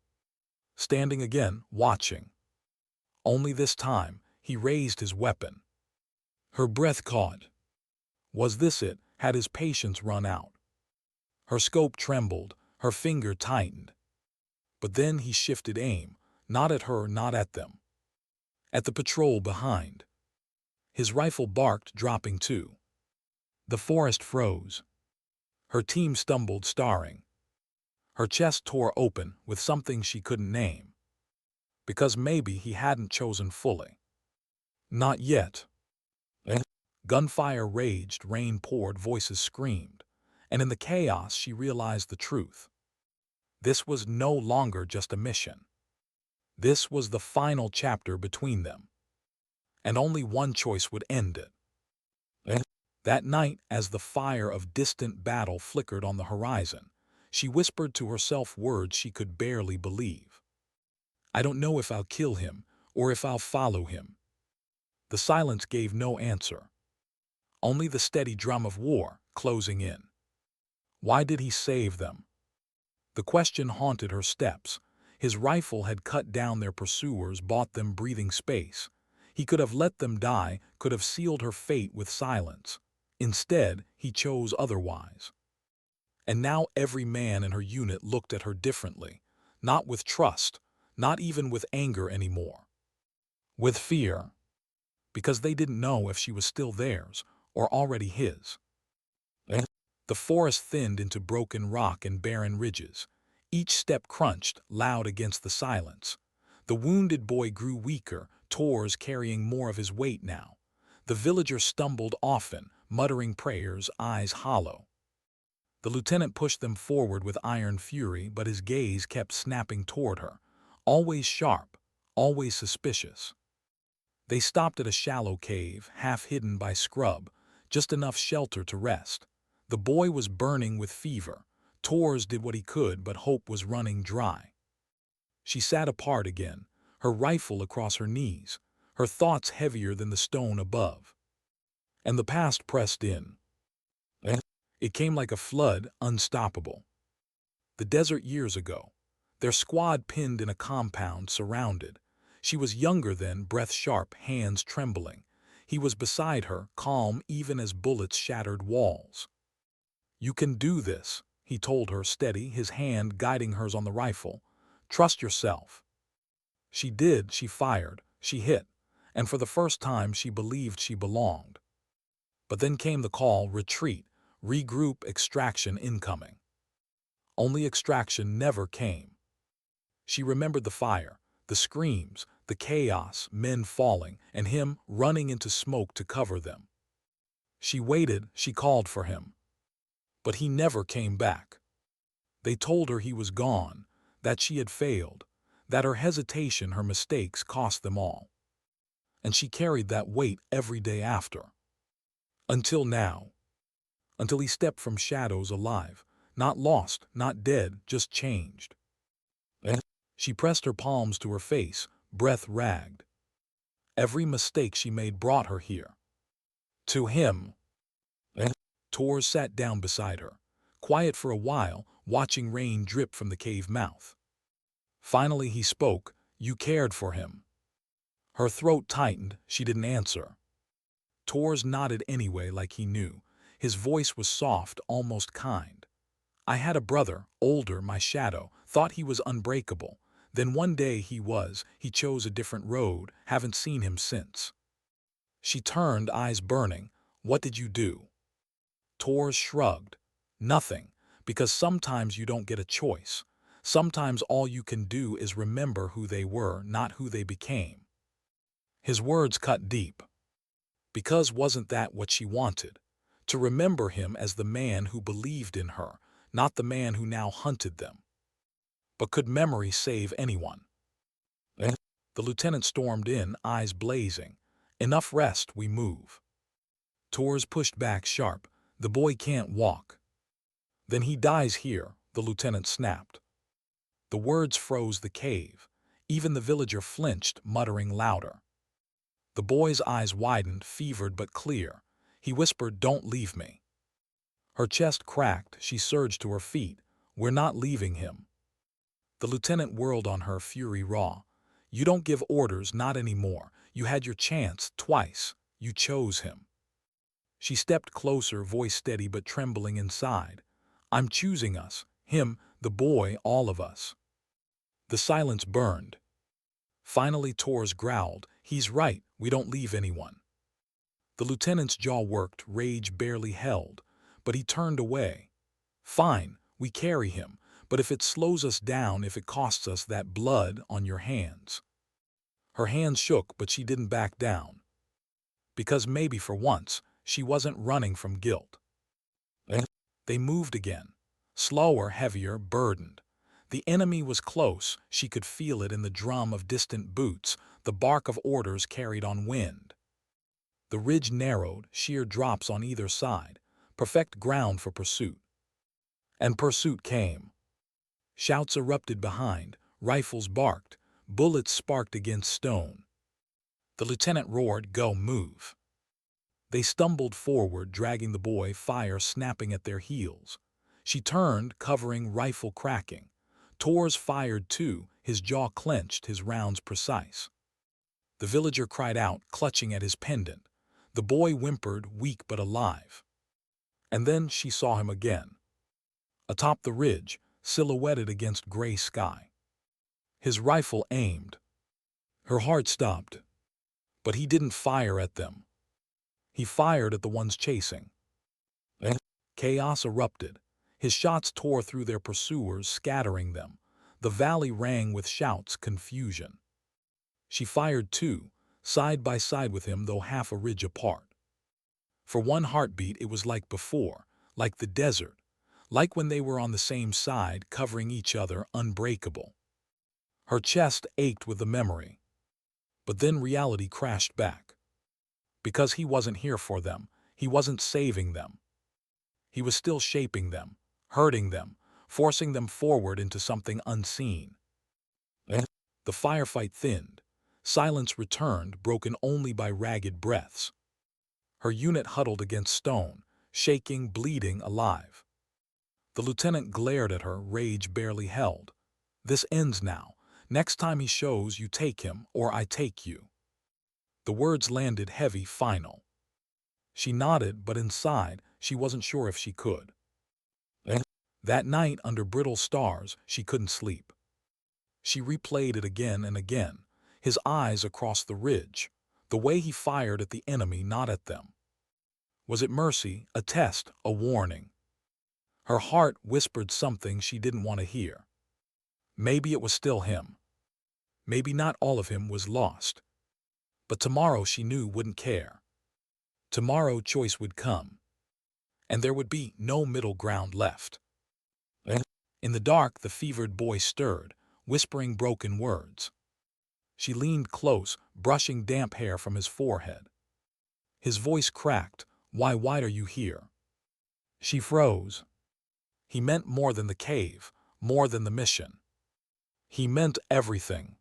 standing again, watching. Only this time, he raised his weapon. Her breath caught. Was this it? Had his patience run out? Her scope trembled, her finger tightened. But then he shifted aim, not at her, not at them. At the patrol behind. His rifle barked, dropping too. The forest froze. Her team stumbled, staring. Her chest tore open with something she couldn't name. Because maybe he hadn't chosen fully. Not yet. Gunfire raged, rain poured, voices screamed. And in the chaos she realized the truth. This was no longer just a mission. This was the final chapter between them. And only one choice would end it. That night, as the fire of distant battle flickered on the horizon, she whispered to herself words she could barely believe. I don't know if I'll kill him or if I'll follow him. The silence gave no answer. Only the steady drum of war closing in. Why did he save them? The question haunted her steps. His rifle had cut down their pursuers, bought them breathing space. He could have let them die, could have sealed her fate with silence. Instead, he chose otherwise. And now every man in her unit looked at her differently, not with trust, not even with anger anymore. With fear. Because they didn't know if she was still theirs or already his. The forest thinned into broken rock and barren ridges. Each step crunched, loud against the silence. The wounded boy grew weaker, Tors carrying more of his weight now. The villager stumbled often, muttering prayers, eyes hollow. The lieutenant pushed them forward with iron fury, but his gaze kept snapping toward her, always sharp, always suspicious. They stopped at a shallow cave, half hidden by scrub, just enough shelter to rest. The boy was burning with fever. Tors did what he could, but hope was running dry. She sat apart again, her rifle across her knees, her thoughts heavier than the stone above. And the past pressed in. It came like a flood, unstoppable. The desert years ago. Their squad pinned in a compound, surrounded. She was younger then, breath sharp, hands trembling. He was beside her, calm even as bullets shattered walls. You can do this, he told her, steady, his hand guiding hers on the rifle. Trust yourself. She did, she fired, she hit, and for the first time she believed she belonged. But then came the call, retreat, regroup, extraction incoming. Only extraction never came. She remembered the fire, the screams, the chaos, men falling, and him running into smoke to cover them. She waited, she called for him. But he never came back. They told her he was gone, that she had failed, that her hesitation, her mistakes cost them all. And she carried that weight every day after. Until now. Until he stepped from shadows alive, not lost, not dead, just changed. She pressed her palms to her face, breath ragged. Every mistake she made brought her here. To him. Tors sat down beside her, quiet for a while, watching rain drip from the cave mouth. Finally he spoke, you cared for him. Her throat tightened, she didn't answer. Tors nodded anyway, like he knew. His voice was soft, almost kind. I had a brother, older, my shadow, thought he was unbreakable. Then one day he chose a different road, haven't seen him since. She turned, eyes burning. What did you do? Tors shrugged. Nothing, because sometimes you don't get a choice. Sometimes all you can do is remember who they were, not who they became. His words cut deep. Because wasn't that what she wanted? To remember him as the man who believed in her, not the man who now hunted them. But could memory save anyone? The lieutenant stormed in, eyes blazing. Enough rest, we move. Tors pushed back sharp. The boy can't walk. Then he dies here, the lieutenant snapped. The words froze the cave. Even the villager flinched, muttering louder. The boy's eyes widened, fevered but clear. He whispered, don't leave me. Her chest cracked, she surged to her feet. We're not leaving him. The lieutenant whirled on her, fury raw. You don't give orders, not anymore. You had your chance, twice. You chose him. She stepped closer, voice steady but trembling inside. I'm choosing us. Him, the boy, all of us. The silence burned. Finally Torres growled, he's right, we don't leave anyone. The lieutenant's jaw worked, rage barely held, but he turned away. Fine, we carry him, but if it slows us down, if it costs us that blood on your hands. Her hands shook, but she didn't back down. Because maybe for once, she wasn't running from guilt. They moved again. Slower, heavier, burdened. The enemy was close. She could feel it in the drum of distant boots, the bark of orders carried on wind. The ridge narrowed, sheer drops on either side, perfect ground for pursuit. And pursuit came. Shouts erupted behind, rifles barked, bullets sparked against stone. The lieutenant roared, go, move. They stumbled forward, dragging the boy, fire snapping at their heels. She turned, covering, rifle cracking. Torres fired too, his jaw clenched, his rounds precise. The villager cried out, clutching at his pendant. The boy whimpered, weak but alive. And then she saw him again. Atop the ridge, silhouetted against gray sky. His rifle aimed. Her heart stopped. But he didn't fire at them. He fired at the ones chasing. Chaos erupted. His shots tore through their pursuers, scattering them. The valley rang with shouts, confusion. She fired too, side by side with him, though half a ridge apart. For one heartbeat it was like before, like the desert, like when they were on the same side, covering each other, unbreakable. Her chest ached with the memory. But then reality crashed back. Because he wasn't here for them, he wasn't saving them. He was still shaping them, hurting them, forcing them forward into something unseen. The firefight thinned. Silence returned, broken only by ragged breaths. Her unit huddled against stone, shaking, bleeding, alive. The lieutenant glared at her, rage barely held. This ends now. Next time he shows, you take him, or I take you. The words landed heavy, final. She nodded, but inside, she wasn't sure if she could. That night, under brittle stars, she couldn't sleep. She replayed it again and again, his eyes across the ridge, the way he fired at the enemy, not at them. Was it mercy, a test, a warning? Her heart whispered something she didn't want to hear. Maybe it was still him. Maybe not all of him was lost. But tomorrow she knew wouldn't care. Tomorrow choice would come. And there would be no middle ground left. In the dark, the fevered boy stirred, whispering broken words. She leaned close, brushing damp hair from his forehead. His voice cracked, why are you here? She froze. He meant more than the cave, more than the mission. He meant everything.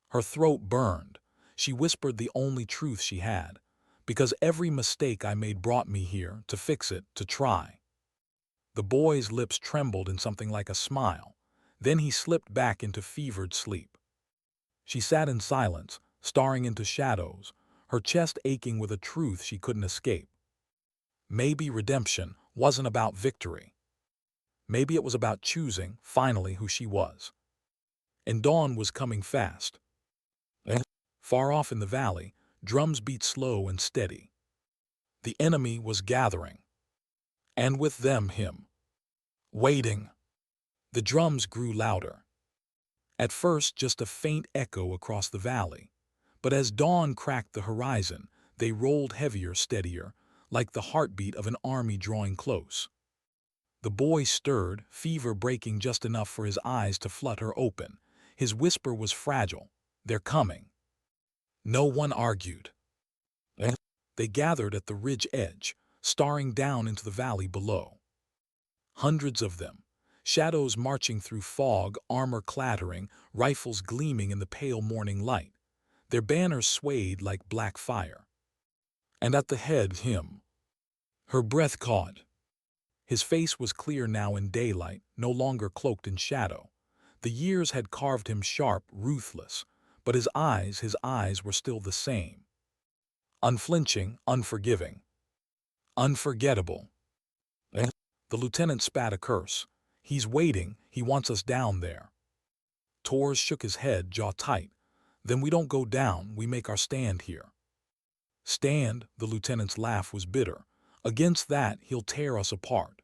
Her throat burned. She whispered the only truth she had. Because every mistake I made brought me here, to fix it, to try. The boy's lips trembled in something like a smile. Then he slipped back into fevered sleep. She sat in silence, staring into shadows, her chest aching with a truth she couldn't escape. Maybe redemption wasn't about victory. Maybe it was about choosing, finally, who she was. And dawn was coming fast. Far off in the valley, drums beat slow and steady. The enemy was gathering. And with them him. Waiting. The drums grew louder. At first just a faint echo across the valley. But as dawn cracked the horizon, they rolled heavier, steadier, like the heartbeat of an army drawing close. The boy stirred, fever breaking just enough for his eyes to flutter open. His whisper was fragile. They're coming. No one argued. They gathered at the ridge edge, staring down into the valley below. Hundreds of them, shadows marching through fog, armor clattering, rifles gleaming in the pale morning light. Their banners swayed like black fire. And at the head, him. Her breath caught. His face was clear now in daylight, no longer cloaked in shadow. The years had carved him sharp, ruthless, but his eyes were still the same. Unflinching, unforgiving, unforgettable. Eh? The lieutenant spat a curse. He's waiting, he wants us down there. Tors shook his head, jaw tight. Then we don't go down, we make our stand here. Stand, the lieutenant's laugh was bitter. Against that, he'll tear us apart.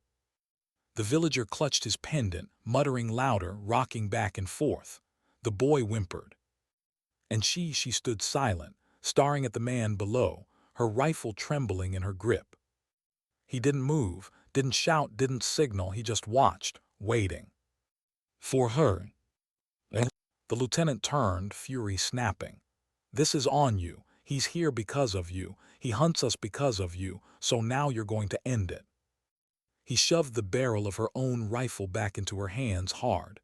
The villager clutched his pendant, muttering louder, rocking back and forth. The boy whimpered. And she stood silent, staring at the man below, her rifle trembling in her grip. He didn't move, didn't shout, didn't signal, he just watched, waiting. For her. The lieutenant turned, fury snapping. This is on you. He's here because of you. He hunts us because of you, so now you're going to end it. He shoved the barrel of her own rifle back into her hands hard.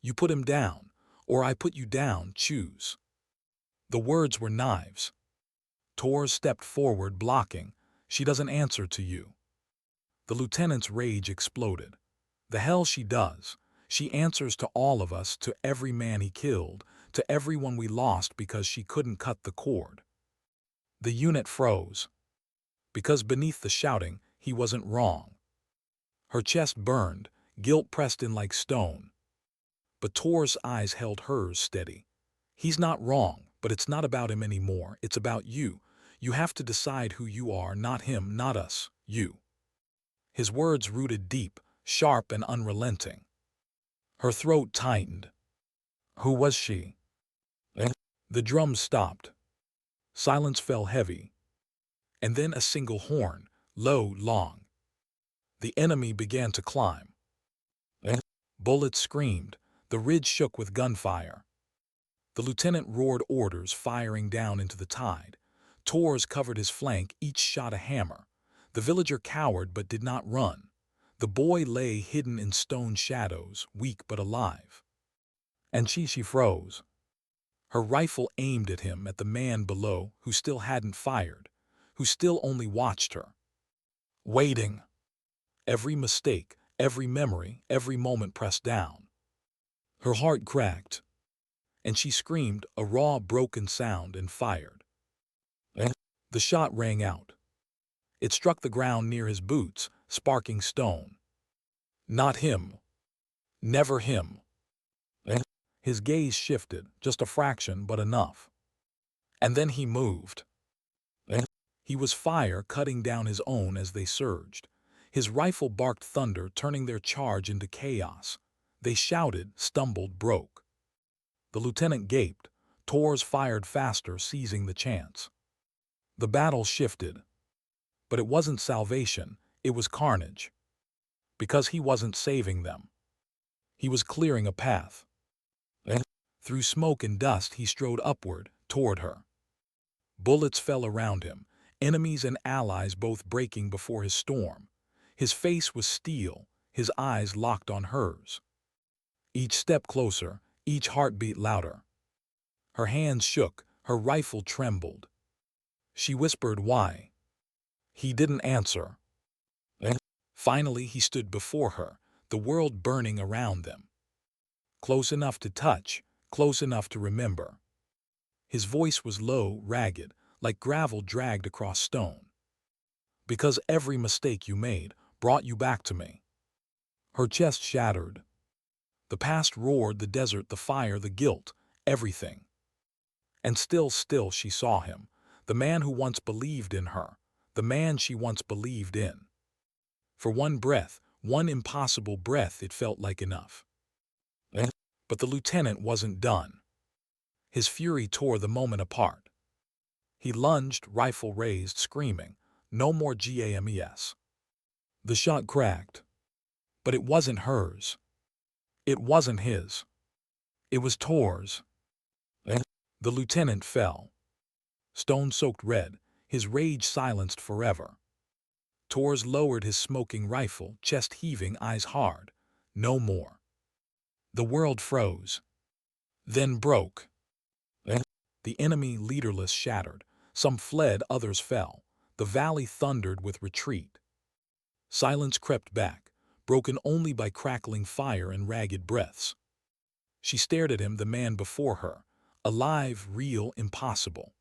You put him down, or I put you down, choose. The words were knives. Tors stepped forward, blocking. She doesn't answer to you. The lieutenant's rage exploded. The hell she does. She answers to all of us, to every man he killed, to everyone we lost because she couldn't cut the cord. The unit froze. Because beneath the shouting, he wasn't wrong. Her chest burned, guilt pressed in like stone. But Tor's eyes held hers steady. He's not wrong, but it's not about him anymore. It's about you. You have to decide who you are, not him, not us, you. His words rooted deep, sharp and unrelenting. Her throat tightened. Who was she? The drums stopped. Silence fell heavy. And then a single horn, low, long. The enemy began to climb. Bullets screamed. The ridge shook with gunfire. The lieutenant roared orders, firing down into the tide. Tors covered his flank, each shot a hammer. The villager cowered but did not run. The boy lay hidden in stone shadows, weak but alive. And she froze. Her rifle aimed at him, at the man below who still hadn't fired, who still only watched her. Waiting. Every mistake, every memory, every moment pressed down. Her heart cracked. And she screamed, a raw, broken sound, and fired. The shot rang out. It struck the ground near his boots, sparking stone. Not him. Never him. His gaze shifted, just a fraction, but enough. And then he moved. He was fire cutting down his own as they surged. His rifle barked thunder, turning their charge into chaos. They shouted, stumbled, broke. The lieutenant gaped. Tors fired faster, seizing the chance. The battle shifted. But it wasn't salvation, it was carnage. Because he wasn't saving them. He was clearing a path. Through smoke and dust he strode upward, toward her. Bullets fell around him, enemies and allies both breaking before his storm. His face was steel, his eyes locked on hers. Each step closer, each heartbeat louder. Her hands shook, her rifle trembled. She whispered, why? He didn't answer. Finally he stood before her, the world burning around them. Close enough to touch, close enough to remember. His voice was low, ragged, like gravel dragged across stone. Because every mistake you made brought you back to me. Her chest shattered. The past roared, the desert, the fire, the guilt, everything. And still she saw him, the man who once believed in her, the man she once believed in. For one breath, one impossible breath, it felt like enough. But the lieutenant wasn't done. His fury tore the moment apart. He lunged, rifle raised, screaming, no more GAMES. The shot cracked. But it wasn't hers. It wasn't his. It was Tor's. The lieutenant fell. Stone-soaked red, his rage silenced forever. Tors lowered his smoking rifle, chest heaving, eyes hard. No more. The world froze. Then broke. The enemy, leaderless, shattered. Some fled, others fell. The valley thundered with retreat. Silence crept back, broken only by crackling fire and ragged breaths. She stared at him, the man before her, alive, real, impossible.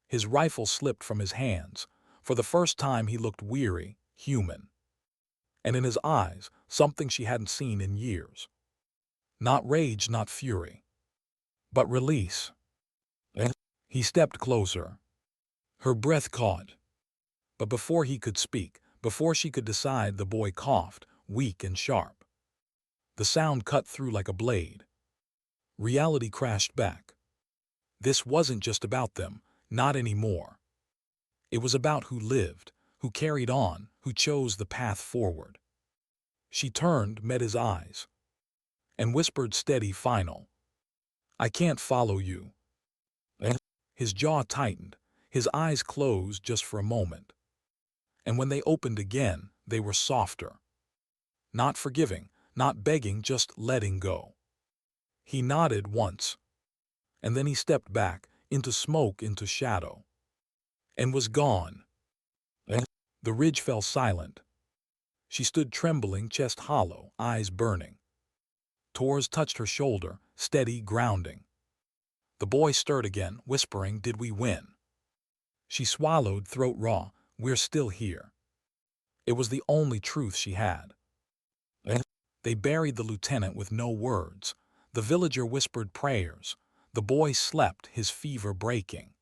His rifle slipped from his hands. For the first time he looked weary, human. And in his eyes, something she hadn't seen in years. Not rage, not fury, but release. He stepped closer. Her breath caught. But before he could speak, before she could decide, the boy coughed, weak and sharp. The sound cut through like a blade. Reality crashed back. This wasn't just about them, not anymore. It was about who lived, who carried on, who chose the path forward. She turned, met his eyes, and whispered steady, final, "I can't follow you." His jaw tightened, his eyes closed just for a moment. And when they opened again, they were softer. Not forgiving, not begging, just letting go. He nodded once, and then he stepped back, into smoke, into shadow, and was gone. The ridge fell silent. She stood trembling, chest hollow, eyes burning. Tors touched her shoulder, steady, grounding. The boy stirred again, whispering, "Did we win?" She swallowed, throat raw, "We're still here." It was the only truth she had. They buried the lieutenant with no words. The villager whispered prayers. The boy slept, his fever breaking.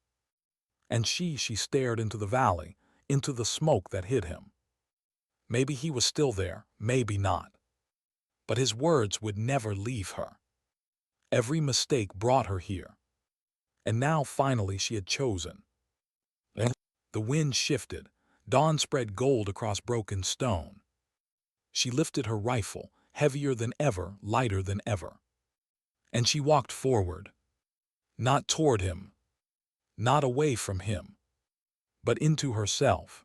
And she stared into the valley, into the smoke that hid him. Maybe he was still there, maybe not. But his words would never leave her. Every mistake brought her here. And now finally she had chosen. The wind shifted. Dawn spread gold across broken stone. She lifted her rifle, heavier than ever, lighter than ever. And she walked forward. Not toward him, not away from him, but into herself.